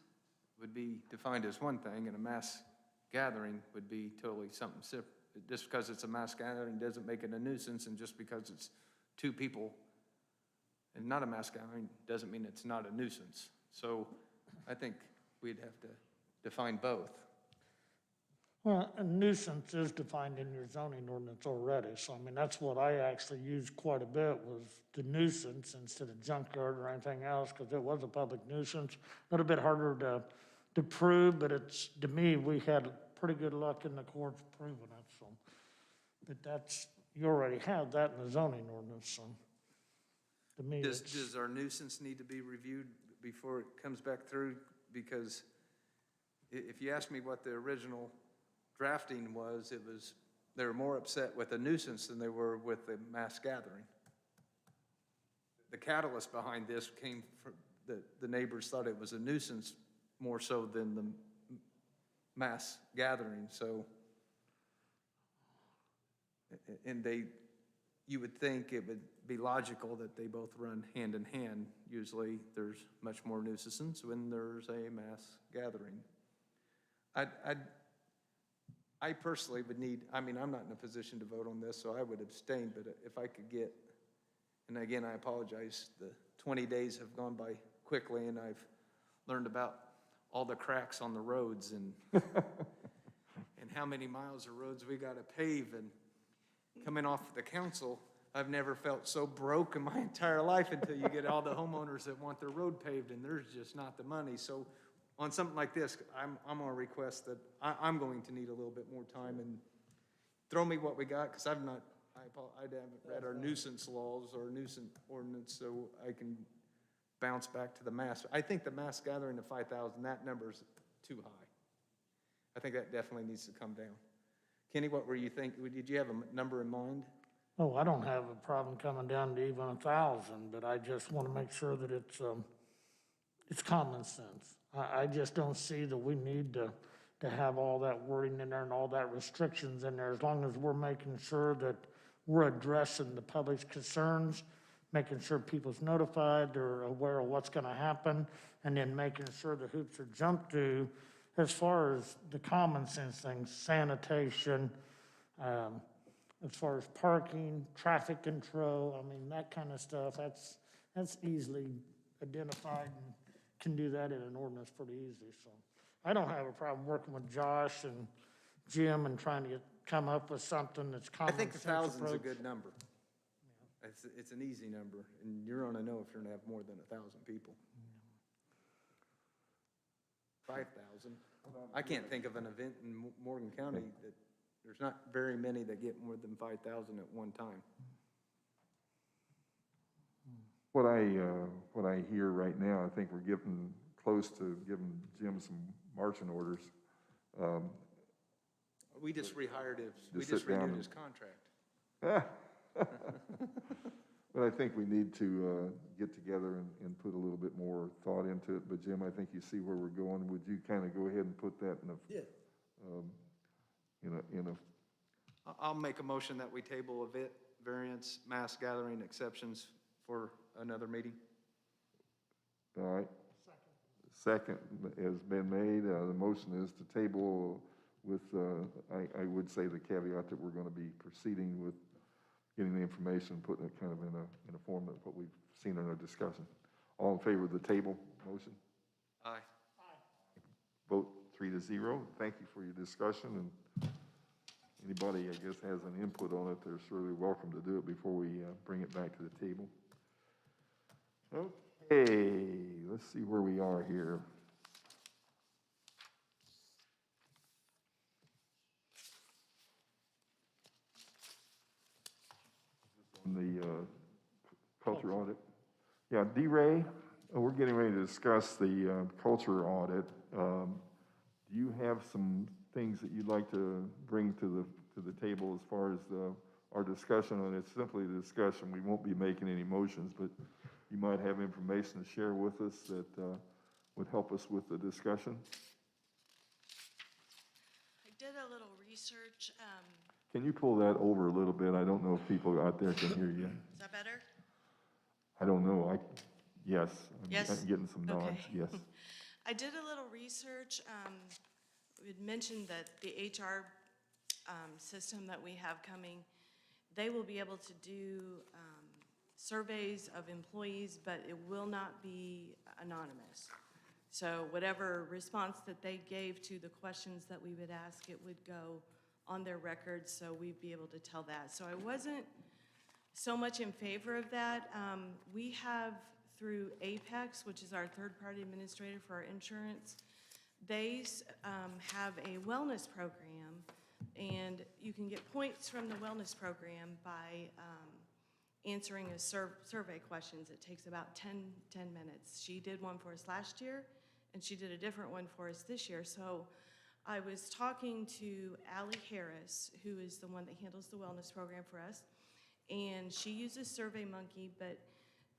Speaker 7: would be defined as one thing, and a mass gathering would be totally something separate. Just because it's a mass gathering doesn't make it a nuisance, and just because it's 2 people and not a mass gathering doesn't mean it's not a nuisance. So I think we'd have to define both.
Speaker 1: Well, a nuisance is defined in your zoning ordinance already, so I mean, that's what I actually used quite a bit was the nuisance instead of junkyard or anything else, because it was a public nuisance. A little bit harder to prove, but it's, to me, we had pretty good luck in the courts proving it, so. But that's, you already have that in the zoning ordinance, so. To me,
Speaker 7: Does,
Speaker 1: it's,
Speaker 7: does our nuisance need to be reviewed before it comes back through? Because if you ask me what the original drafting was, they were more upset with the nuisance than they were with the mass gathering. The catalyst behind this came from, the neighbors thought it was a nuisance more so than the mass gathering, so. And you would think it would be logical that they both run hand in hand. Usually, there's much more nuisance when there's a mass gathering. I personally would need, I mean, I'm not in a position to vote on this, so I would abstain, but if I could get, and again, I apologize, the 20 days have gone by quickly, and I've learned about all the cracks on the roads and and how many miles of roads we got to pave. And coming off the council, I've never felt so broke in my entire life until you get all the homeowners that want their road paved, and there's just not the money. So on something like this, I'm going to request that I'm going to need a little bit more time, and throw me what we got, because I haven't read our nuisance laws or nuisance ordinance, so I can bounce back to the mass. I think the mass gathering of 5,000, that number's too high. I think that definitely needs to come down. Kenny, what were you thinking? Did you have a number in mind?
Speaker 1: oh, I don't have a problem coming down to even 1,000, but I just want to make sure that it's common sense. I just don't see that we need to have all that wording in there and all that restrictions in there, as long as we're making sure that we're addressing the public's concerns, making sure people's notified, they're aware of what's going to happen, and then making sure the hoops are jumped to as far as the common sense things, sanitation, as far as parking, traffic control, I mean, that kind of stuff, that's easily identified and can do that in an ordinance pretty easy, so. I don't have a problem working with Josh and Jim and trying to come up with something that's
Speaker 7: I
Speaker 1: common
Speaker 7: think
Speaker 1: sense
Speaker 7: 1,000's a
Speaker 1: approach.
Speaker 7: good number. It's an easy number, and you're going to know if you're going to have more than 1,000 people. 5,000. I can't think of an event in Morgan County that, there's not very many that get more than 5,000 at one time.
Speaker 4: What I hear right now, I think we're getting close to giving Jim some marching orders.
Speaker 7: We just rehired his, we
Speaker 4: Just
Speaker 7: just
Speaker 4: sit down
Speaker 7: renewed
Speaker 4: and-
Speaker 7: his contract.
Speaker 4: But I think we need to get together and put a little bit more thought into it. But Jim, I think you see where we're going. Would you kind of go ahead and put that in a
Speaker 7: I'll make a motion that we table event variance, mass gathering exceptions for another meeting.
Speaker 4: all right? Second has been made. The motion is to table with, I would say the caveat that we're going to be proceeding with getting the information, putting it kind of in a form of what we've seen in our discussion. All in favor of the table motion?
Speaker 7: Aye.
Speaker 4: Vote 3-0. Thank you for your discussion, and anybody, I guess, has an input on it, they're surely welcome to do it before we bring it back to the table. Okay, let's see where we are here. On the culture audit. Yeah, D-Ray, we're getting ready to discuss the culture audit. Do you have some things that you'd like to bring to the table as far as our discussion on it? It's simply a discussion. We won't be making any motions, but you might have information to share with us that would help us with the discussion.
Speaker 9: I did a little research.
Speaker 4: Can you pull that over a little bit? I don't know if people out there can hear you.
Speaker 9: Is that better?
Speaker 4: I don't know. Yes.
Speaker 9: Yes?
Speaker 4: I'm getting some nods,
Speaker 9: Okay.
Speaker 4: yes.
Speaker 9: I did a little research. We had mentioned that the HR system that we have coming, they will be able to do surveys of employees, but it will not be anonymous. So whatever response that they gave to the questions that we would ask, it would go on their records, so we'd be able to tell that. So I wasn't so much in favor of that. We have, through Apex, which is our third-party administrator for our insurance, They have a wellness program, and you can get points from the wellness program by answering a survey questions. It takes about 10 minutes. She did one for us last year, and she did a different one for us this year. So I was talking to Allie Harris, who is the one that handles the wellness program for us, and she uses SurveyMonkey, but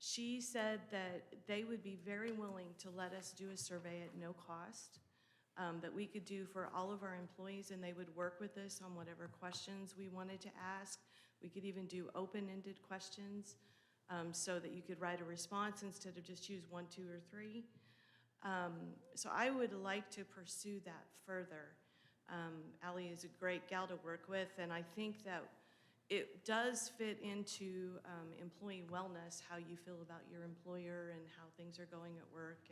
Speaker 9: she said that they would be very willing to let us do a survey at no cost, that we could do for all of our employees, and they would work with us on whatever questions we wanted to ask. We could even do open-ended questions, so that you could write a response instead of just choose 1, 2, or 3. So I would like to pursue that further. Allie is a great gal to work with, and I think that it does fit into employee wellness, how you feel about your employer and how things are going at work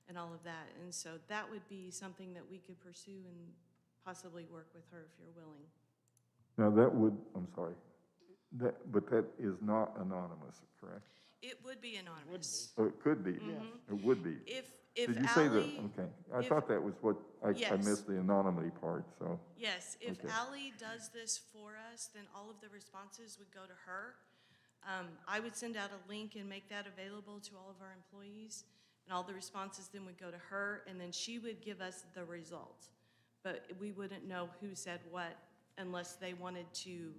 Speaker 9: and all of that. And so that would be something that we could pursue and possibly work with her if you're willing.
Speaker 4: Now, that would, I'm sorry, but that is not anonymous, correct?
Speaker 9: It would be anonymous.
Speaker 4: Oh, it could be. It would be.
Speaker 9: If
Speaker 4: Did you say that?
Speaker 9: Allie,
Speaker 4: Okay. I thought that was what, I
Speaker 9: Yes.
Speaker 4: missed the anonymity part, so.
Speaker 9: yes, if
Speaker 4: Okay.
Speaker 9: Allie does this for us, then all of the responses would go to her. I would send out a link and make that available to all of our employees, and all the responses then would go to her, and then she would give us the result. But we wouldn't know who said what unless they wanted to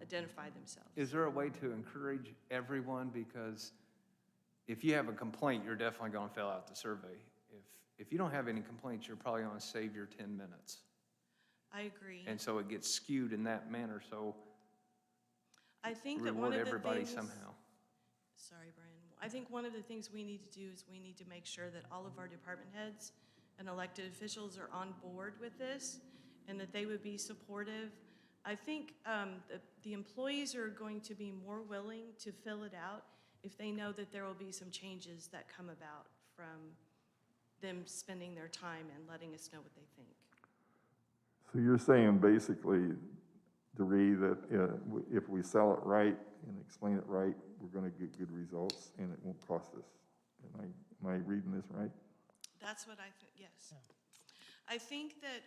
Speaker 9: identify themselves.
Speaker 7: Is there a way to encourage everyone? Because if you have a complaint, you're definitely going to fill out the survey. If you don't have any complaints, you're probably going to save your 10 minutes.
Speaker 9: I agree.
Speaker 7: And so it gets skewed in that manner, so
Speaker 9: I think that one
Speaker 7: reward
Speaker 9: of the
Speaker 7: everybody
Speaker 9: things,
Speaker 7: somehow.
Speaker 9: sorry, Brian, I think one of the things we need to do is we need to make sure that all of our department heads and elected officials are on board with this and that they would be supportive. I think the employees are going to be more willing to fill it out if they know that there will be some changes that come about from them spending their time and letting us know what they think.
Speaker 4: So you're saying basically, Doree, that if we sell it right and explain it right, we're going to get good results and it won't cost us. Am I reading this right?
Speaker 9: That's what I think, yes. I think that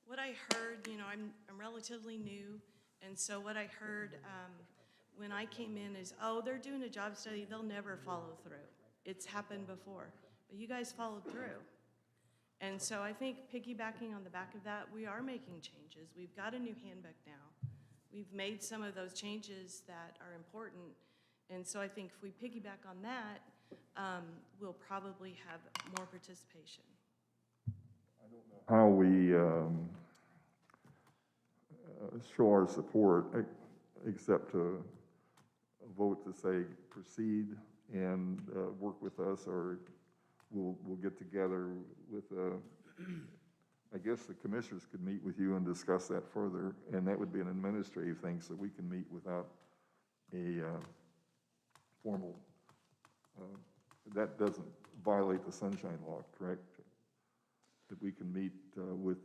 Speaker 9: what I heard, I'm relatively new, and so what I heard when I came in is, oh, they're doing a job study, they'll never follow through. It's happened before, but you guys followed through. And so I think piggybacking on the back of that, we are making changes. We've got a new handbook now. We've made some of those changes that are important, and so I think if we piggyback on that, we'll probably have more participation.
Speaker 4: How we show our support, except to vote to say proceed and work with us, or we'll get together with, I guess the commissioners could meet with you and discuss that further, and that would be an administrative thing, so we can meet without a formal, that doesn't violate the Sunshine Law, correct? That we can meet with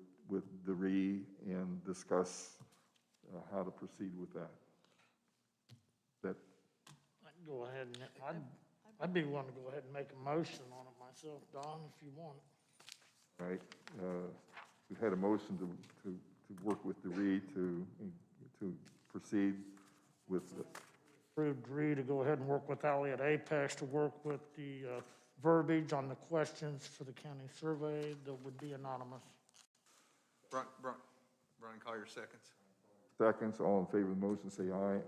Speaker 4: Doree and discuss how to proceed with that.
Speaker 1: I'd go ahead and, I'd be willing to go ahead and make a motion on it myself, Don, if you want.
Speaker 4: Right? We've had a motion to work with Doree to proceed with the,
Speaker 1: Approved Reed to go ahead and work with Ally at Apex to work with the verbiage on the questions for the county survey that would be anonymous.
Speaker 7: Brian, Collier seconds.
Speaker 4: seconds. All in favor of the motion, say aye.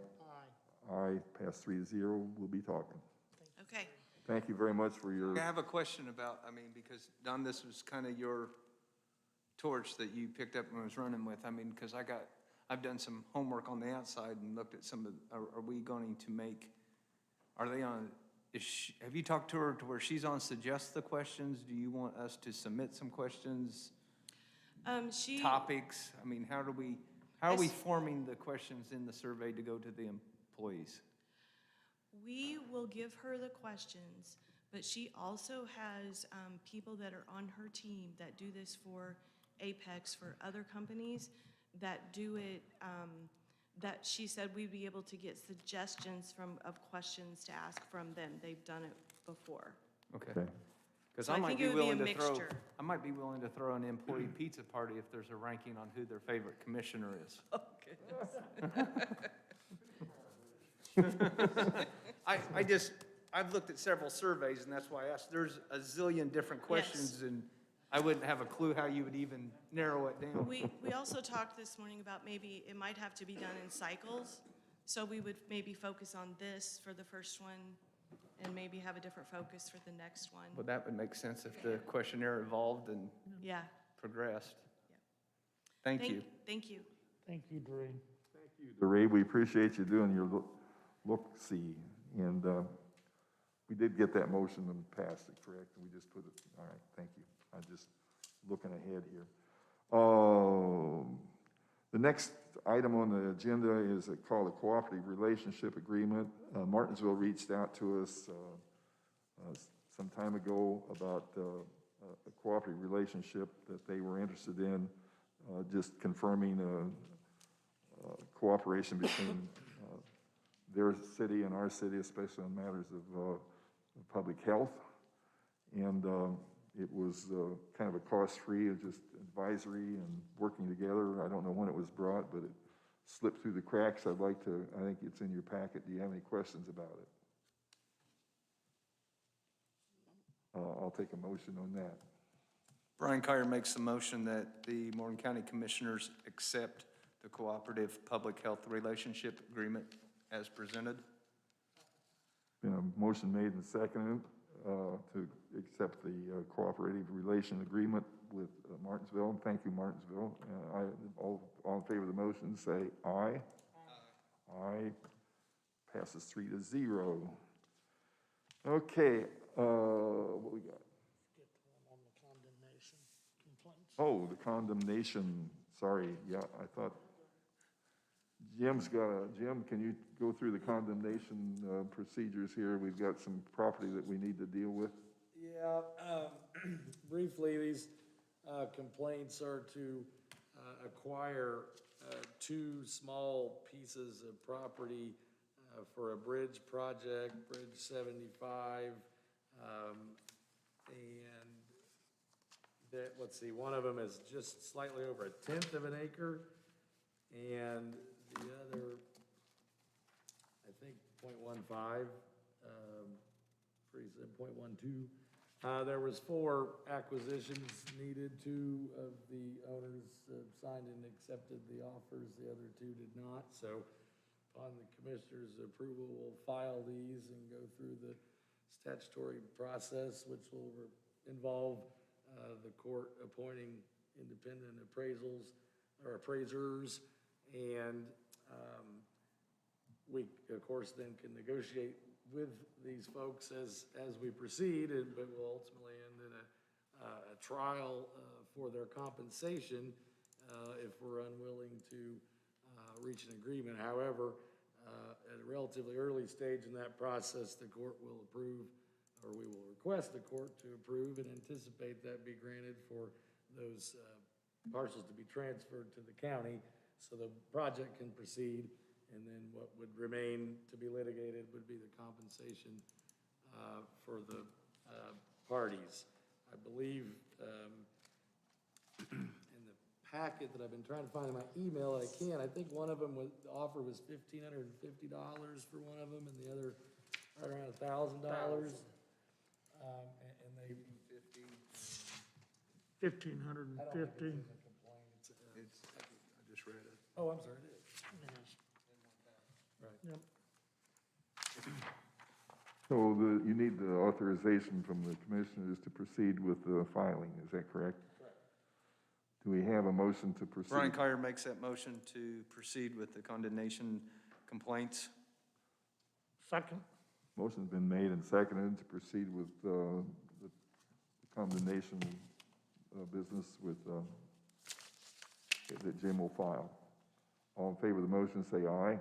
Speaker 1: Aye.
Speaker 4: Aye, pass 3-0. We'll be talking.
Speaker 9: Okay.
Speaker 4: Thank you very much for your,
Speaker 7: I have a question about, because Don, this was kind of your torch that you picked up and was running with. Because I've done some homework on the outside and looked at some of, are we going to make, are they on, have you talked to her to where she's on suggest the questions? Do you want us to submit some questions, topics? How are we forming the questions in the survey to go to the employees?
Speaker 9: We will give her the questions, but she also has people that are on her team that do this for Apex, for other companies that do it, that she said we'd be able to get suggestions of questions to ask from them. They've done it before.
Speaker 7: Okay.
Speaker 4: okay.
Speaker 7: Because
Speaker 9: So
Speaker 7: I
Speaker 9: I
Speaker 7: might
Speaker 9: think
Speaker 7: be
Speaker 9: it would be a
Speaker 7: willing to throw,
Speaker 9: mixture.
Speaker 7: I might be willing to throw an employee pizza party if there's a ranking on who their favorite commissioner is.
Speaker 9: Oh,
Speaker 7: I've looked at several surveys, and that's why I asked. There's a zillion different questions, and I wouldn't have a clue how you would even narrow it down.
Speaker 9: We also talked this morning about maybe it might have to be done in cycles. So we would maybe focus on this for the first one and maybe have a different focus for the next one.
Speaker 7: Well, that would make sense if the questionnaire evolved and
Speaker 9: Yeah.
Speaker 7: progressed. Thank you.
Speaker 9: Thank you.
Speaker 1: Thank you, Doreen.
Speaker 4: Ray, we appreciate you doing your look-see, and we did get that motion and passed it, correct? We just put it, all right, thank you. I'm just looking ahead here. The next item on the agenda is called a cooperative relationship agreement. Martinsville reached out to us some time ago about a cooperative relationship that they were interested in, just confirming cooperation between their city and our city, especially on matters of public health. And it was kind of a cost-free, just advisory and working together. I don't know when it was brought, but it slipped through the cracks. I think it's in your packet. Do you have any questions about it? I'll take a motion on that.
Speaker 7: Brian Kyer makes the motion that the Morton County Commissioners accept the cooperative public health relationship agreement as presented.
Speaker 4: Been a motion made and seconded to accept the cooperative relation agreement with Martinsville. And thank you, Martinsville. All in favor of the motion, say aye. Aye. Passes 3-0. Okay, what we got?
Speaker 1: Get to one on the condemnation complaints.
Speaker 4: Oh, the condemnation, sorry, yeah, I thought Jim, can you go through the condemnation procedures here? We've got some property that we need to deal with.
Speaker 2: Yeah, briefly, these complaints are to acquire two small pieces of property for a bridge project, Bridge 75, and that, let's see, one of them is just slightly over 1/10 of an acre, and the other, I think, 0.15, pretty soon, 0.12. There was 4 acquisitions needed. 2 of the owners signed and accepted the offers, the other 2 did not. So upon the commissioner's approval, we'll file these and go through the statutory process, which will involve the court appointing independent appraisals or appraisers. And we, of course, then can negotiate with these folks as we proceed, but will ultimately end in a trial for their compensation if we're unwilling to reach an agreement. However, at a relatively early stage in that process, the court will approve, or we will request the court to approve and anticipate that be granted for those parcels to be transferred to the county so the project can proceed. And then what would remain to be litigated would be the compensation for the parties. I believe in the packet that I've been trying to find in my email, I think one of them was, the offer was $1,550 for one of them, and the other right around $1,000. And they.
Speaker 1: 1,550.
Speaker 7: I just read it.
Speaker 2: Oh, I'm sorry, it is.
Speaker 1: Yes.
Speaker 2: Right.
Speaker 1: Yep.
Speaker 4: So you need the authorization from the commissioners to proceed with the filing, is that correct?
Speaker 2: Correct.
Speaker 4: Do we have a motion to proceed?
Speaker 7: Brian Kyer makes that motion to proceed with the condemnation complaints.
Speaker 1: Second.
Speaker 4: Motion's been made and seconded to proceed with the condemnation business with, that Jim will file. All in favor of the motion, say aye.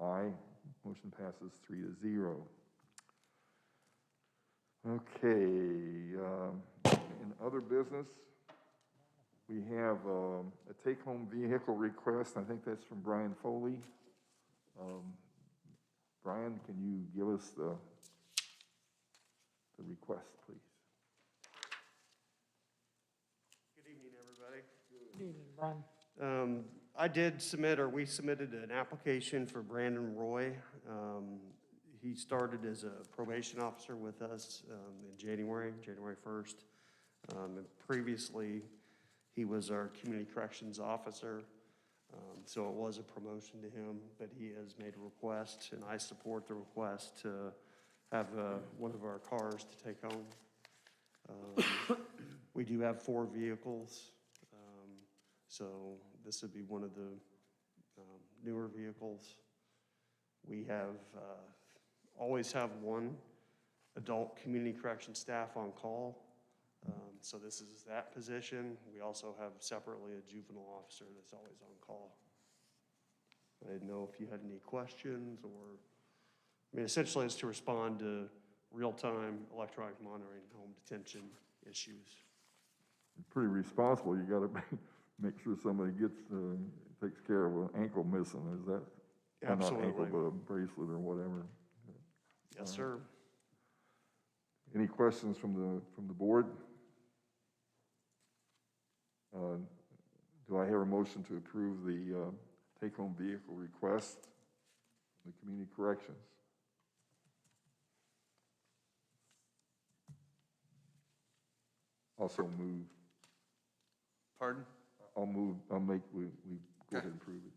Speaker 4: Aye. Aye. Motion passes 3-0. Okay, in other business, we have a take-home vehicle request. I think that's from Brian Foley. Brian, can you give us the the request, please.
Speaker 10: Good evening, everybody.
Speaker 1: Good evening, Brian.
Speaker 10: We submitted an application for Brandon Roy. He started as a probation officer with us in January 1st. And previously, he was our community corrections officer. So it was a promotion to him, but he has made a request, and I support the request to have one of our cars to take home. We do have 4 vehicles, so this would be one of the newer vehicles. We have, always have 1 adult community correction staff on call. So this is that position. We also have separately a juvenile officer that's always on call. I didn't know if you had any questions essentially it's to respond to real-time electronic monitoring home detention issues.
Speaker 4: Pretty responsible. You gotta make sure somebody takes care of an ankle missing. Is that?
Speaker 10: Absolutely.
Speaker 4: Not ankle, but a bracelet or whatever.
Speaker 10: Yes, sir.
Speaker 4: Any questions from the board? Do I hear a motion to approve the take-home vehicle request, the community corrections? Also move.
Speaker 7: Pardon?
Speaker 4: We go ahead and approve it.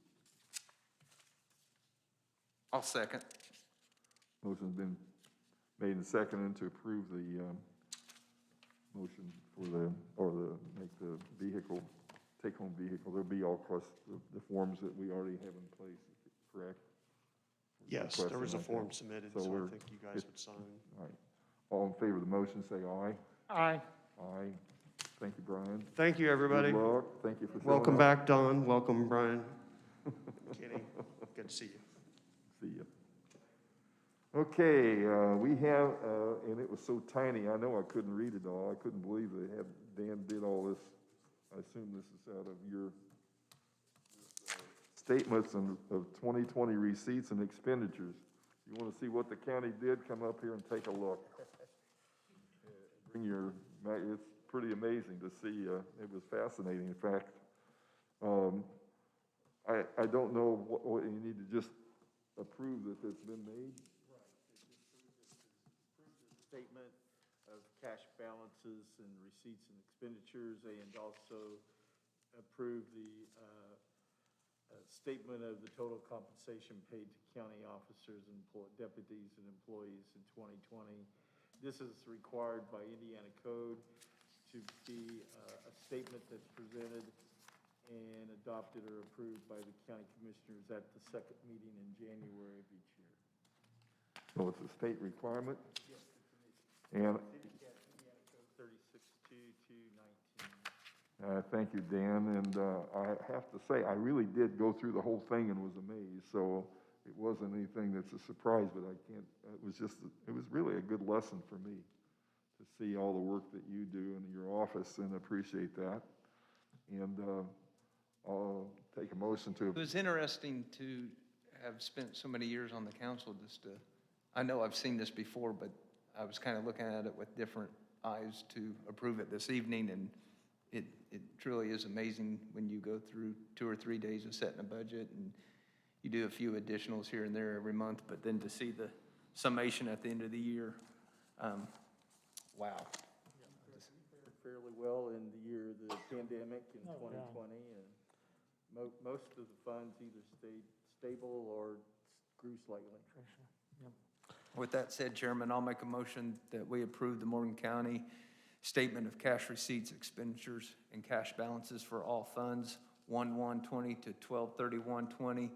Speaker 7: I'll second.
Speaker 4: Motion's been made and seconded to approve the motion make the vehicle, take-home vehicle. There'll be all across the forms that we already have in place, correct?
Speaker 10: Yes, there was a form submitted, so I think you guys would sign.
Speaker 4: All right. All in favor of the motion, say aye.
Speaker 1: Aye.
Speaker 4: Aye. Thank you, Brian.
Speaker 10: Thank you, everybody.
Speaker 4: Good luck. Thank you for showing
Speaker 10: Welcome
Speaker 4: up.
Speaker 10: back, Don. Welcome, Brian. Kenny, good to see you.
Speaker 4: See ya. Okay, we have, and it was so tiny, I know I couldn't read it all. I couldn't believe Dan did all this. I assume this is out of your statements of 2020 receipts and expenditures. You want to see what the county did, come up here and take a look. It's pretty amazing to see. It was fascinating. In fact, I don't know what you need to just approve that it's been made.
Speaker 3: Statement of cash balances and receipts and expenditures, and also approve the statement of the total compensation paid to county officers and deputies and employees in 2020. This is required by Indiana Code to be a statement that's presented and adopted or approved by the county commissioners at the second meeting in January of each year.
Speaker 4: So it's a state requirement?
Speaker 3: Yes.
Speaker 4: And
Speaker 3: Indiana Code 362219.
Speaker 4: thank you, Dan. And I have to say, I really did go through the whole thing and was amazed. So it wasn't anything that's a surprise, but it was really a good lesson for me to see all the work that you do in your office, and appreciate that. And I'll take a motion to.
Speaker 7: It was interesting to have spent so many years on the council I know I've seen this before, but I was kind of looking at it with different eyes to approve it this evening, and it truly is amazing when you go through 2 or 3 days of setting a budget, and you do a few additionals here and there every month, but then to see the summation at the end of the year, wow.
Speaker 3: Fairly well in the year of the pandemic in 2020, and most of the funds either stayed stable or grew slightly.
Speaker 7: With that said, Chairman, I'll make a motion that we approve the Morgan County Statement of Cash Receipts, Expenditures, and Cash Balances for all funds, 1/1/20 to 12/31/20,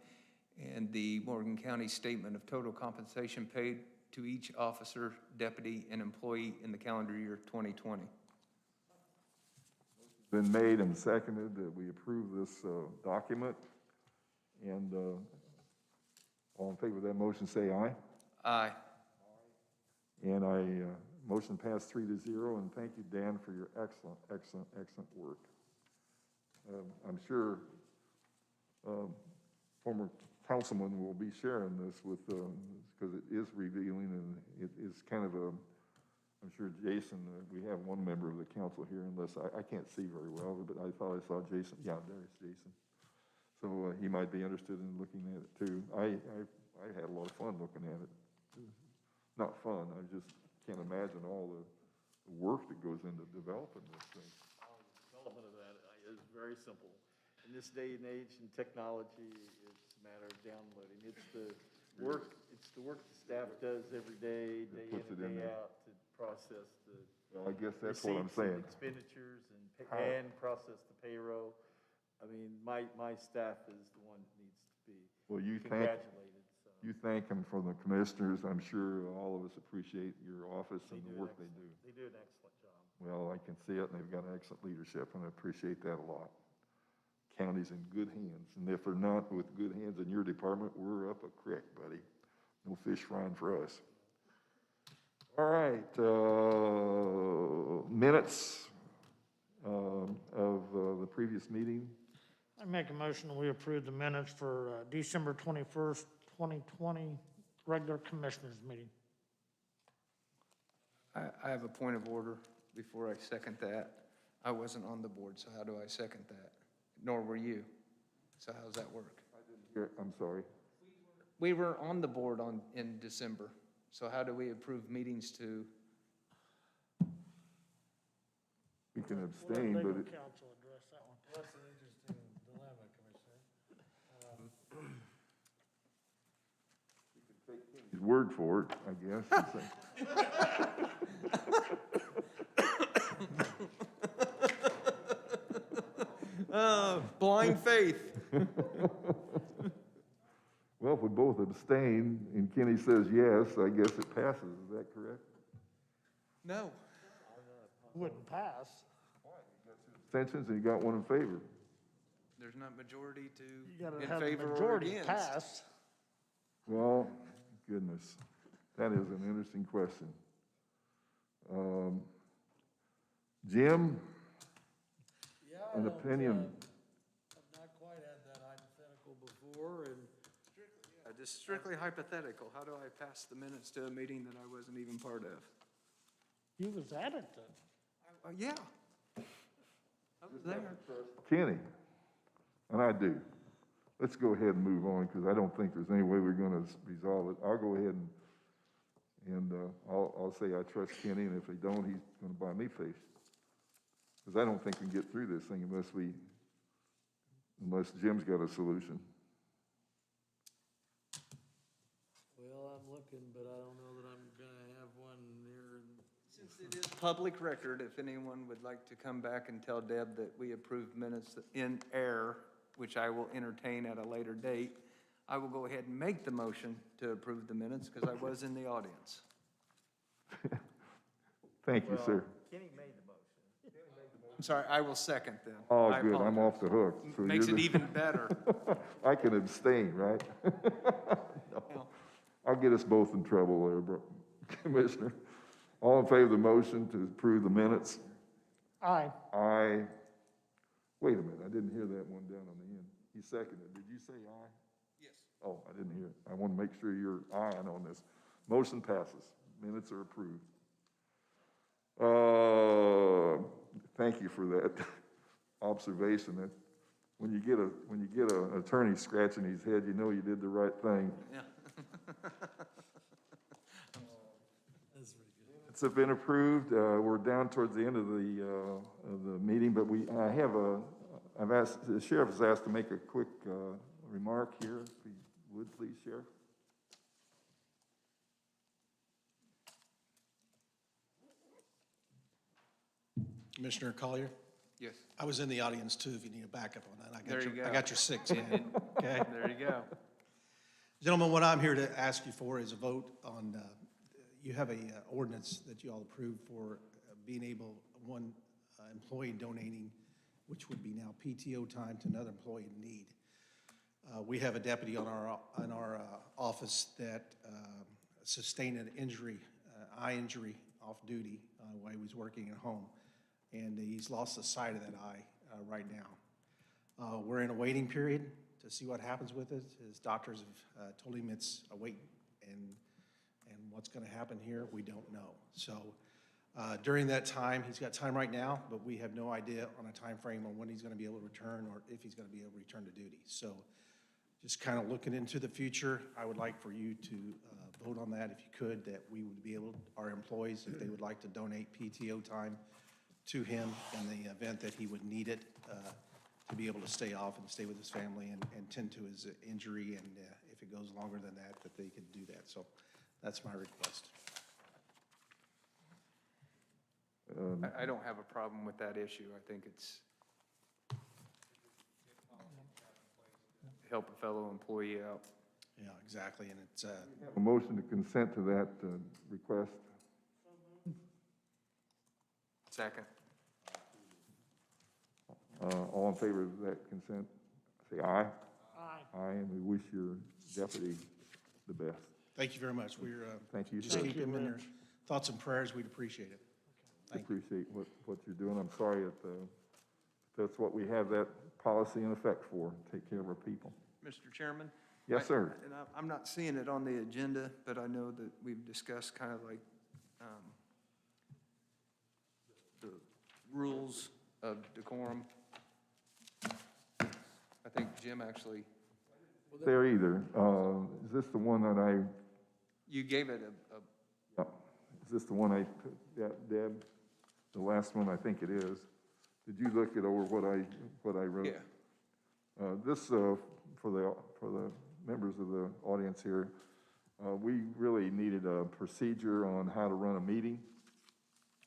Speaker 7: and the Morgan County Statement of Total Compensation Paid to each officer, deputy, and employee in the calendar year 2020.
Speaker 4: Been made and seconded that we approve this document. And all in favor of that motion, say aye.
Speaker 7: Aye.
Speaker 4: And motion passed 3-0, and thank you, Dan, for your excellent work. I'm sure former councilman will be sharing this with, because it is revealing, and it is kind of a I'm sure Jason, we have one member of the council here, unless, I can't see very well, but I thought I saw Jason. Yeah, there's Jason. So he might be interested in looking at it too. I had a lot of fun looking at it. Not fun, I just can't imagine all the work that goes into developing this thing.
Speaker 3: Development of that is very simple. In this day and age in technology, it's a matter of downloading. It's the work the staff does every day, day in
Speaker 4: puts it
Speaker 3: and
Speaker 4: in
Speaker 3: day
Speaker 4: there.
Speaker 3: out to process the
Speaker 4: Well, I guess that's what I'm
Speaker 3: receipts and
Speaker 4: saying.
Speaker 3: expenditures and process the payroll. I mean, my staff is the one that needs to be
Speaker 4: Well, you
Speaker 3: congratulated, so.
Speaker 4: thank them for the commissioners. I'm sure all of us appreciate your office and the work they do.
Speaker 3: They do an excellent job.
Speaker 4: Well, I can see it, and they've got excellent leadership, and I appreciate that a lot. County's in good hands, and if they're not with good hands in your department, we're up a creek, buddy. No fish frying for us. All right, minutes of the previous meeting.
Speaker 1: I make a motion that we approve the minutes for December 21st, 2020, regular commissioners meeting.
Speaker 7: I have a point of order before I second that. I wasn't on the board, so how do I second that? Nor were you. So how's that work?
Speaker 4: I'm sorry.
Speaker 7: We were on the board in December, so how do we approve meetings to?
Speaker 4: We can
Speaker 1: We'll
Speaker 4: abstain,
Speaker 1: let
Speaker 4: but
Speaker 1: legal
Speaker 4: it,
Speaker 1: counsel address that one.
Speaker 2: That's an interesting dilemma, Commissioner.
Speaker 4: his word for it, I guess.
Speaker 7: Blind faith.
Speaker 4: Well, if we both abstain and Kenny says yes, I guess it passes. Is that correct?
Speaker 7: No.
Speaker 1: Wouldn't pass.
Speaker 4: Abstentions, and you got one in favor.
Speaker 7: There's not majority
Speaker 1: You
Speaker 7: to
Speaker 1: gotta
Speaker 7: in
Speaker 1: have the
Speaker 7: favor or
Speaker 1: majority
Speaker 7: against.
Speaker 1: pass.
Speaker 4: Well, goodness, that is an interesting question. Jim,
Speaker 2: Yeah,
Speaker 4: an opinion.
Speaker 2: I've not quite had that hypothetical before, and
Speaker 7: Just strictly hypothetical. How do I pass the minutes to a meeting that I wasn't even part of?
Speaker 1: You was at it then.
Speaker 7: Yeah. I was there.
Speaker 4: Kenny, and I do. Let's go ahead and move on, because I don't think there's any way we're gonna resolve it. I'll go ahead and I'll say I trust Kenny, and if he don't, he's gonna buy me fish. Because I don't think we can get through this thing unless Jim's got a solution.
Speaker 2: well, I'm looking, but I don't know that I'm gonna have one near.
Speaker 7: Since it is public record, if anyone would like to come back and tell Deb that we approved minutes in error, which I will entertain at a later date, I will go ahead and make the motion to approve the minutes because I was in the audience.
Speaker 4: Thank you, sir.
Speaker 3: Kenny made the motion.
Speaker 7: I'm sorry, I will second then.
Speaker 4: Oh,
Speaker 7: I
Speaker 4: good, I'm
Speaker 7: apologize.
Speaker 4: off the hook. So
Speaker 7: Makes
Speaker 4: you're
Speaker 7: it
Speaker 4: the-
Speaker 7: even better.
Speaker 4: I can abstain, right? No. I'll get us both in trouble there, Commissioner. All in favor of the motion to approve the minutes?
Speaker 1: Aye.
Speaker 4: Aye. Wait a minute, I didn't hear that one down on the end. He seconded. Did you say aye?
Speaker 7: Yes.
Speaker 4: Oh, I didn't hear it. I want to make sure you're aye on this. Motion passes. Minutes are approved. Thank you for that observation. That when you get an attorney scratching his head, you know you did the right thing.
Speaker 7: Yeah.
Speaker 2: That's pretty good.
Speaker 4: It's been approved. We're down towards the end of the meeting, but I've asked, the sheriff has asked to make a quick remark here. If he would, please, Sheriff.
Speaker 11: Commissioner Collier,
Speaker 7: Yes.
Speaker 11: I was in the audience too, if you need a backup on that.
Speaker 7: There you go.
Speaker 11: I got your 6 in, okay?
Speaker 7: There you go.
Speaker 11: Gentlemen, what I'm here to ask you for is a vote on, you have a ordinance that you all approved for being able, one employee donating, which would be now PTO time to another employee in need. We have a deputy on our office that sustained an injury, eye injury off duty while he was working at home. And he's lost the sight of that eye right now. We're in a waiting period to see what happens with it. His doctors have told him it's a wait, and what's going to happen here, we don't know. So During that time, he's got time right now, but we have no idea on a time frame on when he's going to be able to return or if he's going to be able to return to duty. So just kind of looking into the future, I would like for you to vote on that if you could, that we would be able, our employees, if they would like to donate PTO time to him in the event that he would need it to be able to stay off and stay with his family and tend to his injury, and if it goes longer than that, that they could do that. So that's my request.
Speaker 7: I don't have a problem with that issue. I think it's help a fellow employee out.
Speaker 11: Yeah, exactly, and it's,
Speaker 4: A motion to consent to that request.
Speaker 7: Second.
Speaker 4: All in favor of that consent, say aye.
Speaker 1: Aye.
Speaker 4: Aye, and we wish your deputy the best.
Speaker 11: thank you very much. We're,
Speaker 4: Thank you,
Speaker 11: just
Speaker 4: sir.
Speaker 11: keep him in your thoughts and prayers. We'd appreciate it. Thank you.
Speaker 4: Appreciate what you're doing. I'm sorry that's what we have that policy in effect for, take care of our people.
Speaker 7: Mr. Chairman?
Speaker 4: Yes, sir.
Speaker 7: And I'm not seeing it on the agenda, but I know that we've discussed kind of like the rules of decorum. I think Jim actually,
Speaker 4: There either. Is this the one that
Speaker 7: you gave it
Speaker 4: is this the one Deb? The last one, I think it is. Did you look it over what I wrote?
Speaker 7: Yeah.
Speaker 4: This, for the members of the audience here, we really needed a procedure on how to run a meeting.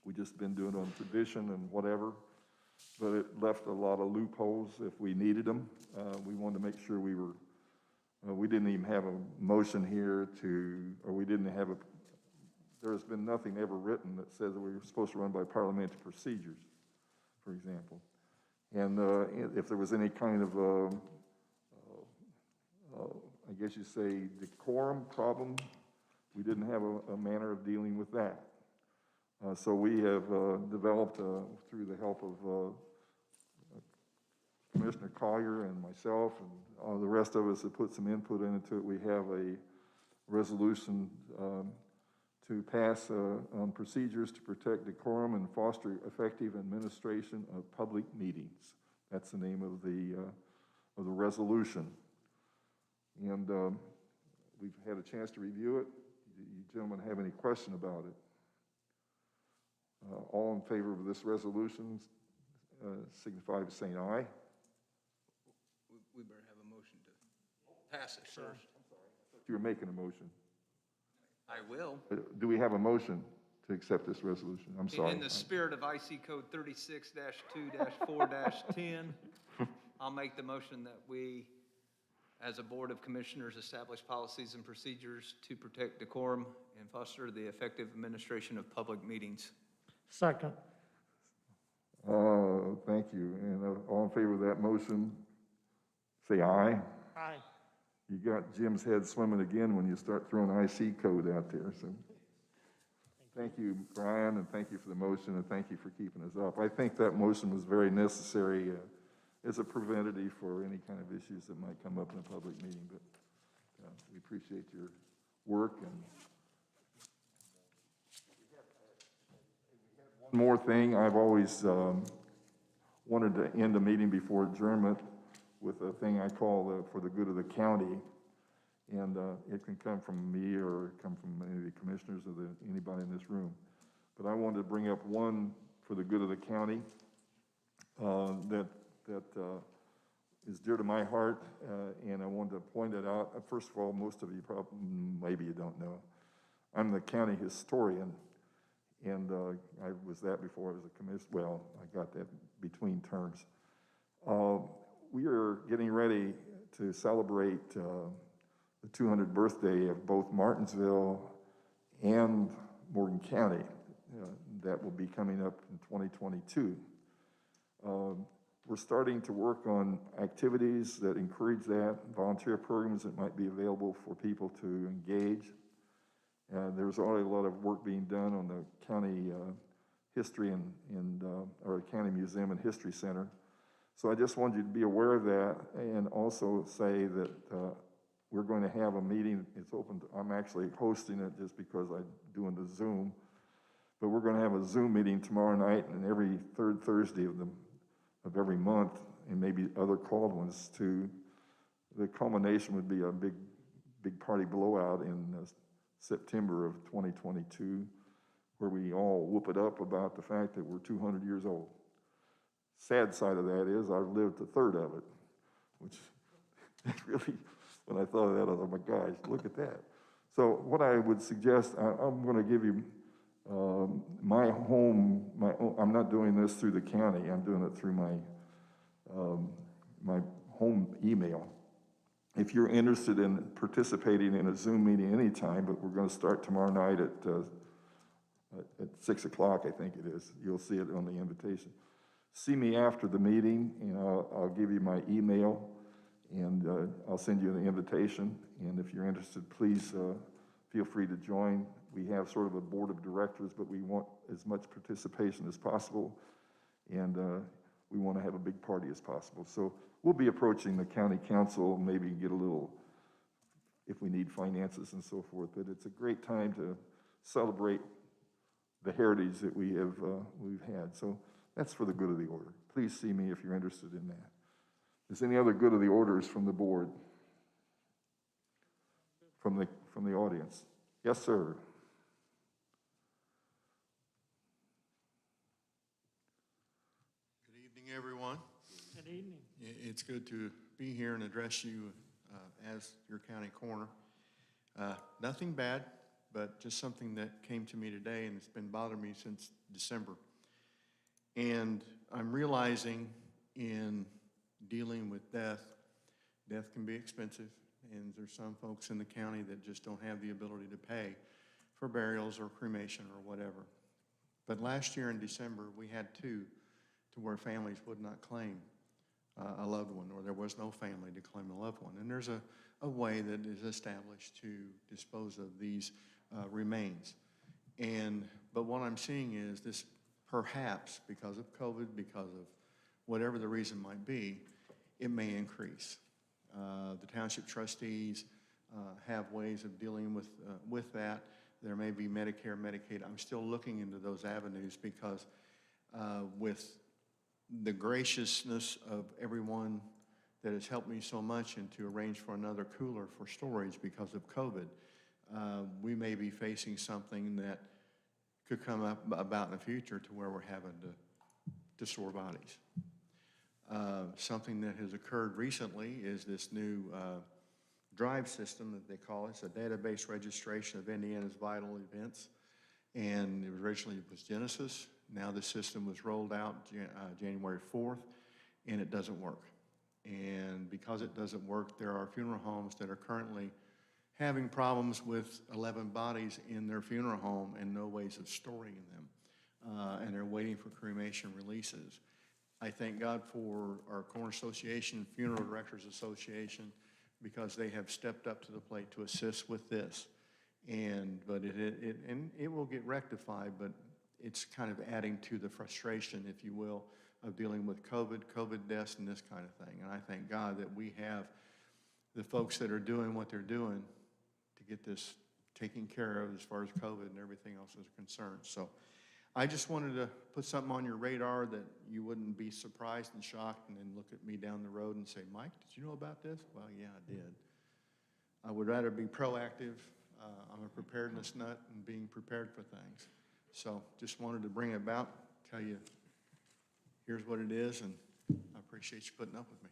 Speaker 4: We just been doing it on tradition and whatever, but it left a lot of loopholes if we needed them. We wanted to make sure we didn't even have a motion here there's been nothing ever written that says that we were supposed to run by parliamentary procedures, for example. And if there was any kind of, I guess you say, decorum problem, we didn't have a manner of dealing with that. So we have developed, through the help of Commissioner Collier and myself and all the rest of us that put some input into it, we have a resolution to pass on procedures to protect decorum and foster effective administration of public meetings. That's the name of the resolution. And we've had a chance to review it. Do you gentlemen have any question about it? All in favor of this resolution signify by saying aye.
Speaker 7: we better have a motion to pass it first.
Speaker 4: You were making a motion.
Speaker 7: I will.
Speaker 4: Do we have a motion to accept this resolution? I'm sorry.
Speaker 7: In the spirit of IC Code 36-2-4-10, I'll make the motion that we, as a Board of Commissioners, establish policies and procedures to protect decorum and foster the effective administration of public meetings.
Speaker 1: Second.
Speaker 4: Thank you. And all in favor of that motion, say aye.
Speaker 1: Aye.
Speaker 4: You got Jim's head swimming again when you start throwing IC code out there. So thank you, Brian, and thank you for the motion, and thank you for keeping us up. I think that motion was very necessary as a preventative for any kind of issues that might come up in a public meeting. But we appreciate your work. And one more thing, I've always wanted to end a meeting before adjournment with a thing I call for the good of the county. And it can come from me or come from any of the commissioners or anybody in this room. But I wanted to bring up one for the good of the county that is dear to my heart, and I wanted to point it out. First of all, most of you probably, maybe you don't know, I'm the county historian, and I was that before I was a commissioner. Well, I got that between terms. We are getting ready to celebrate the 200th birthday of both Martinsville and Morgan County. That will be coming up in 2022. We're starting to work on activities that encourage that, volunteer programs that might be available for people to engage. There's already a lot of work being done on the county history or county museum and history center. So I just wanted you to be aware of that, and also say that we're going to have a meeting. It's open. I'm actually hosting it just because I'm doing the Zoom. But we're gonna have a Zoom meeting tomorrow night and every third Thursday of every month, and maybe other called ones too. The culmination would be a big party blowout in September of 2022, where we all whoop it up about the fact that we're 200 years old. Sad side of that is I've lived a third of it, which really, when I thought of that, I thought, oh my gosh, look at that. So what I would suggest, I'm going to give you my home, I'm not doing this through the county, I'm doing it through my home email. If you're interested in participating in a Zoom meeting anytime, but we're going to start tomorrow night at 6 o'clock, I think it is. You'll see it on the invitation. See me after the meeting, and I'll give you my email, and I'll send you the invitation. And if you're interested, please feel free to join. We have sort of a board of directors, but we want as much participation as possible, and we want to have a big party as possible. So we'll be approaching the county council, maybe get a little, if we need finances and so forth, but it's a great time to celebrate the heritage that we've had. So that's for the good of the order. Please see me if you're interested in that. Is any other good of the orders from the board? From the audience? Yes, sir.
Speaker 12: Good evening, everyone.
Speaker 1: Good evening.
Speaker 12: It's good to be here and address you as your county coroner. Nothing bad, but just something that came to me today, and it's been bothering me since December. And I'm realizing in dealing with death can be expensive, and there's some folks in the county that just don't have the ability to pay for burials or cremation or whatever. But last year in December, we had two to where families would not claim a loved one, or there was no family to claim a loved one. And there's a way that is established to dispose of these remains. But what I'm seeing is this, perhaps because of COVID, because of whatever the reason might be, it may increase. The township trustees have ways of dealing with that. There may be Medicare, Medicaid. I'm still looking into those avenues because with the graciousness of everyone that has helped me so much and to arrange for another cooler for storage because of COVID, we may be facing something that could come up about in the future to where we're having to store bodies. Something that has occurred recently is this new drive system that they call it. It's a database registration of Indiana's vital events. And originally it was Genesis. Now the system was rolled out January 4th, and it doesn't work. And because it doesn't work, there are funeral homes that are currently having problems with 11 bodies in their funeral home and no ways of storing them. And they're waiting for cremation releases. I thank God for our Coroner Association, Funeral Directors Association, because they have stepped up to the plate to assist with this. But it will get rectified, but it's kind of adding to the frustration, if you will, of dealing with COVID deaths and this kind of thing. And I thank God that we have the folks that are doing what they're doing to get this taken care of as far as COVID and everything else is concerned. So I just wanted to put something on your radar that you wouldn't be surprised and shocked and then look at me down the road and say, Mike, did you know about this? Well, yeah, I did. I would rather be proactive. I'm a preparedness nut and being prepared for things. So just wanted to bring it about, tell you, here's what it is, and I appreciate you putting up with me.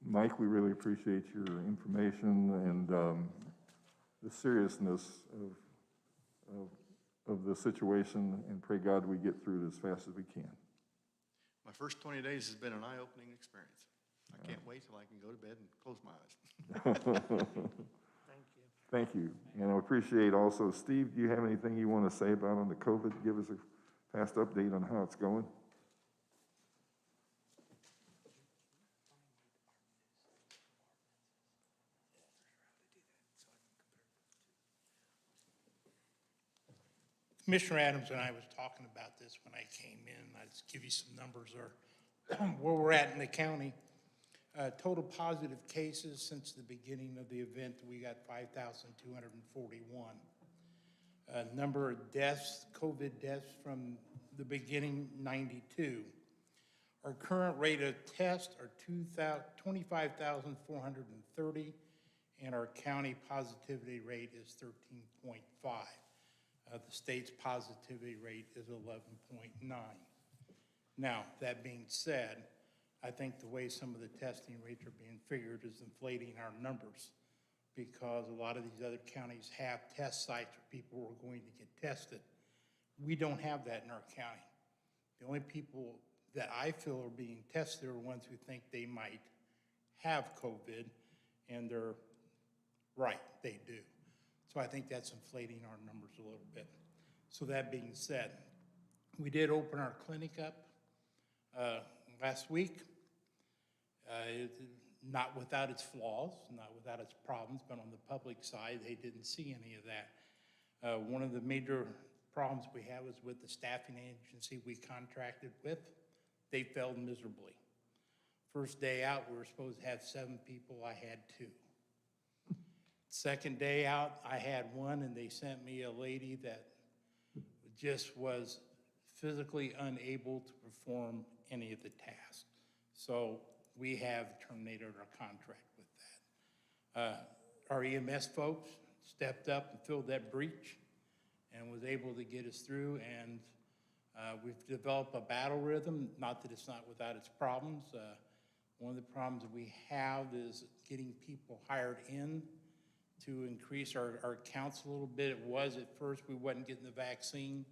Speaker 4: Mike, we really appreciate your information and the seriousness of the situation, and pray God we get through it as fast as we can.
Speaker 12: My first 20 days has been an eye-opening experience. I can't wait till I can go to bed and close my eyes.
Speaker 4: Thank you. And I appreciate also, Steve, do you have anything you want to say about on the COVID? Give us a fast update on how it's going.
Speaker 13: Commissioner Adams and I was talking about this when I came in. I'll just give you some numbers where we're at in the county. Total positive cases since the beginning of the event, we got 5,241. Number of deaths, COVID deaths from the beginning, 92. Our current rate of test are 25,430, and our county positivity rate is 13.5. The state's positivity rate is 11.9. Now, that being said, I think the way some of the testing rates are being figured is inflating our numbers, because a lot of these other counties have test sites where people are going to get tested. We don't have that in our county. The only people that I feel are being tested are ones who think they might have COVID, and they're right, they do. So I think that's inflating our numbers a little bit. So that being said, we did open our clinic up last week. Not without its flaws, not without its problems, but on the public side, they didn't see any of that. One of the major problems we have is with the staffing agency we contracted with. They failed miserably. First day out, we were supposed to have 7 people, I had 2. Second day out, I had 1, and they sent me a lady that just was physically unable to perform any of the tasks. So we have terminated our contract with that. Our EMS folks stepped up and filled that breach and was able to get us through, and we've developed a battle rhythm, not that it's not without its problems. One of the problems that we have is getting people hired in to increase our counts a little bit. It was at first we wasn't getting the vaccine.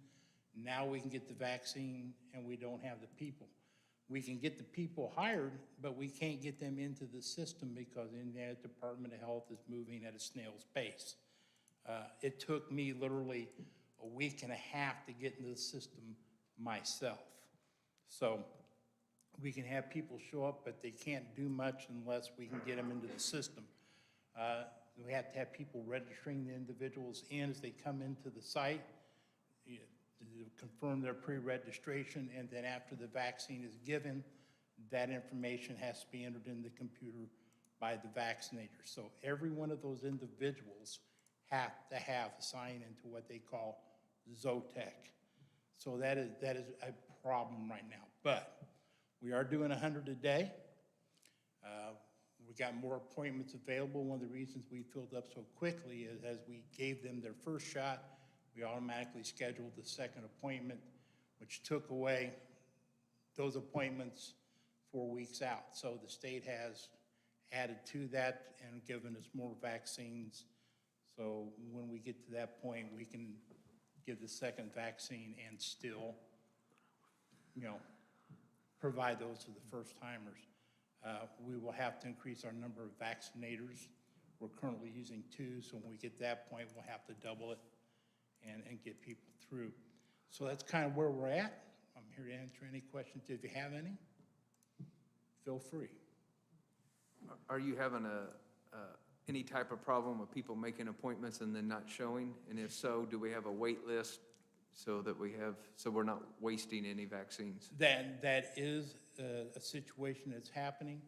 Speaker 13: Now we can get the vaccine and we don't have the people. We can get the people hired, but we can't get them into the system because the Indiana Department of Health is moving at a snail's pace. It took me literally a week and a half to get into the system myself. So we can have people show up, but they can't do much unless we can get them into the system. We have to have people registering the individuals in as they come into the site, to confirm their pre-registration, and then after the vaccine is given, that information has to be entered in the computer by the vaccinator. So every one of those individuals have to have a sign into what they call Zotec. So that is a problem right now. But we are doing 100 a day. We got more appointments available. One of the reasons we filled up so quickly is as we gave them their first shot, we automatically scheduled the second appointment, which took away those appointments 4 weeks out. So the state has added to that and given us more vaccines. So when we get to that point, we can give the second vaccine and still, provide those to the first timers. We will have to increase our number of vaccinators. We're currently using 2, so when we get to that point, we'll have to double it and get people through. So that's kind of where we're at. I'm here to answer any questions. If you have any, feel free.
Speaker 7: Are you having any type of problem with people making appointments and then not showing? And if so, do we have a wait list so we're not wasting any vaccines?
Speaker 13: That is a situation that's happening.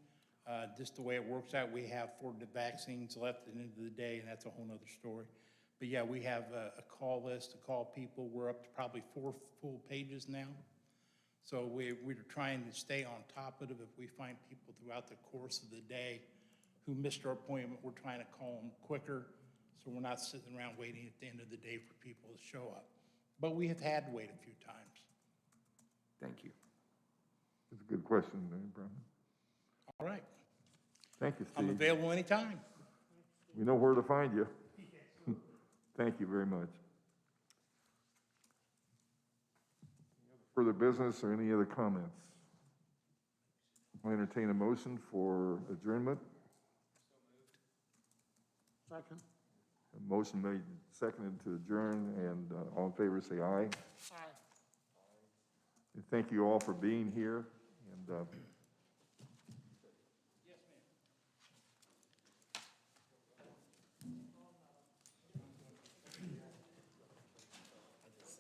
Speaker 13: Just the way it works out, we have 4 vaccines left at the end of the day, and that's a whole nother story. But yeah, we have a call list to call people. We're up to probably 4 full pages now. So we're trying to stay on top of it. If we find people throughout the course of the day who missed our appointment, we're trying to call them quicker, so we're not sitting around waiting at the end of the day for people to show up. But we have had to wait a few times.
Speaker 7: Thank you.
Speaker 4: That's a good question, Brian.
Speaker 13: All right.
Speaker 4: Thank you, Steve.
Speaker 13: I'm available anytime.
Speaker 4: We know where to find you. Thank you very much. Further business or any other comments? I'll entertain a motion for adjournment.
Speaker 1: Second.
Speaker 4: A motion made, seconded to adjourn, and all in favor say aye.
Speaker 1: Aye.
Speaker 4: And thank you all for being here, and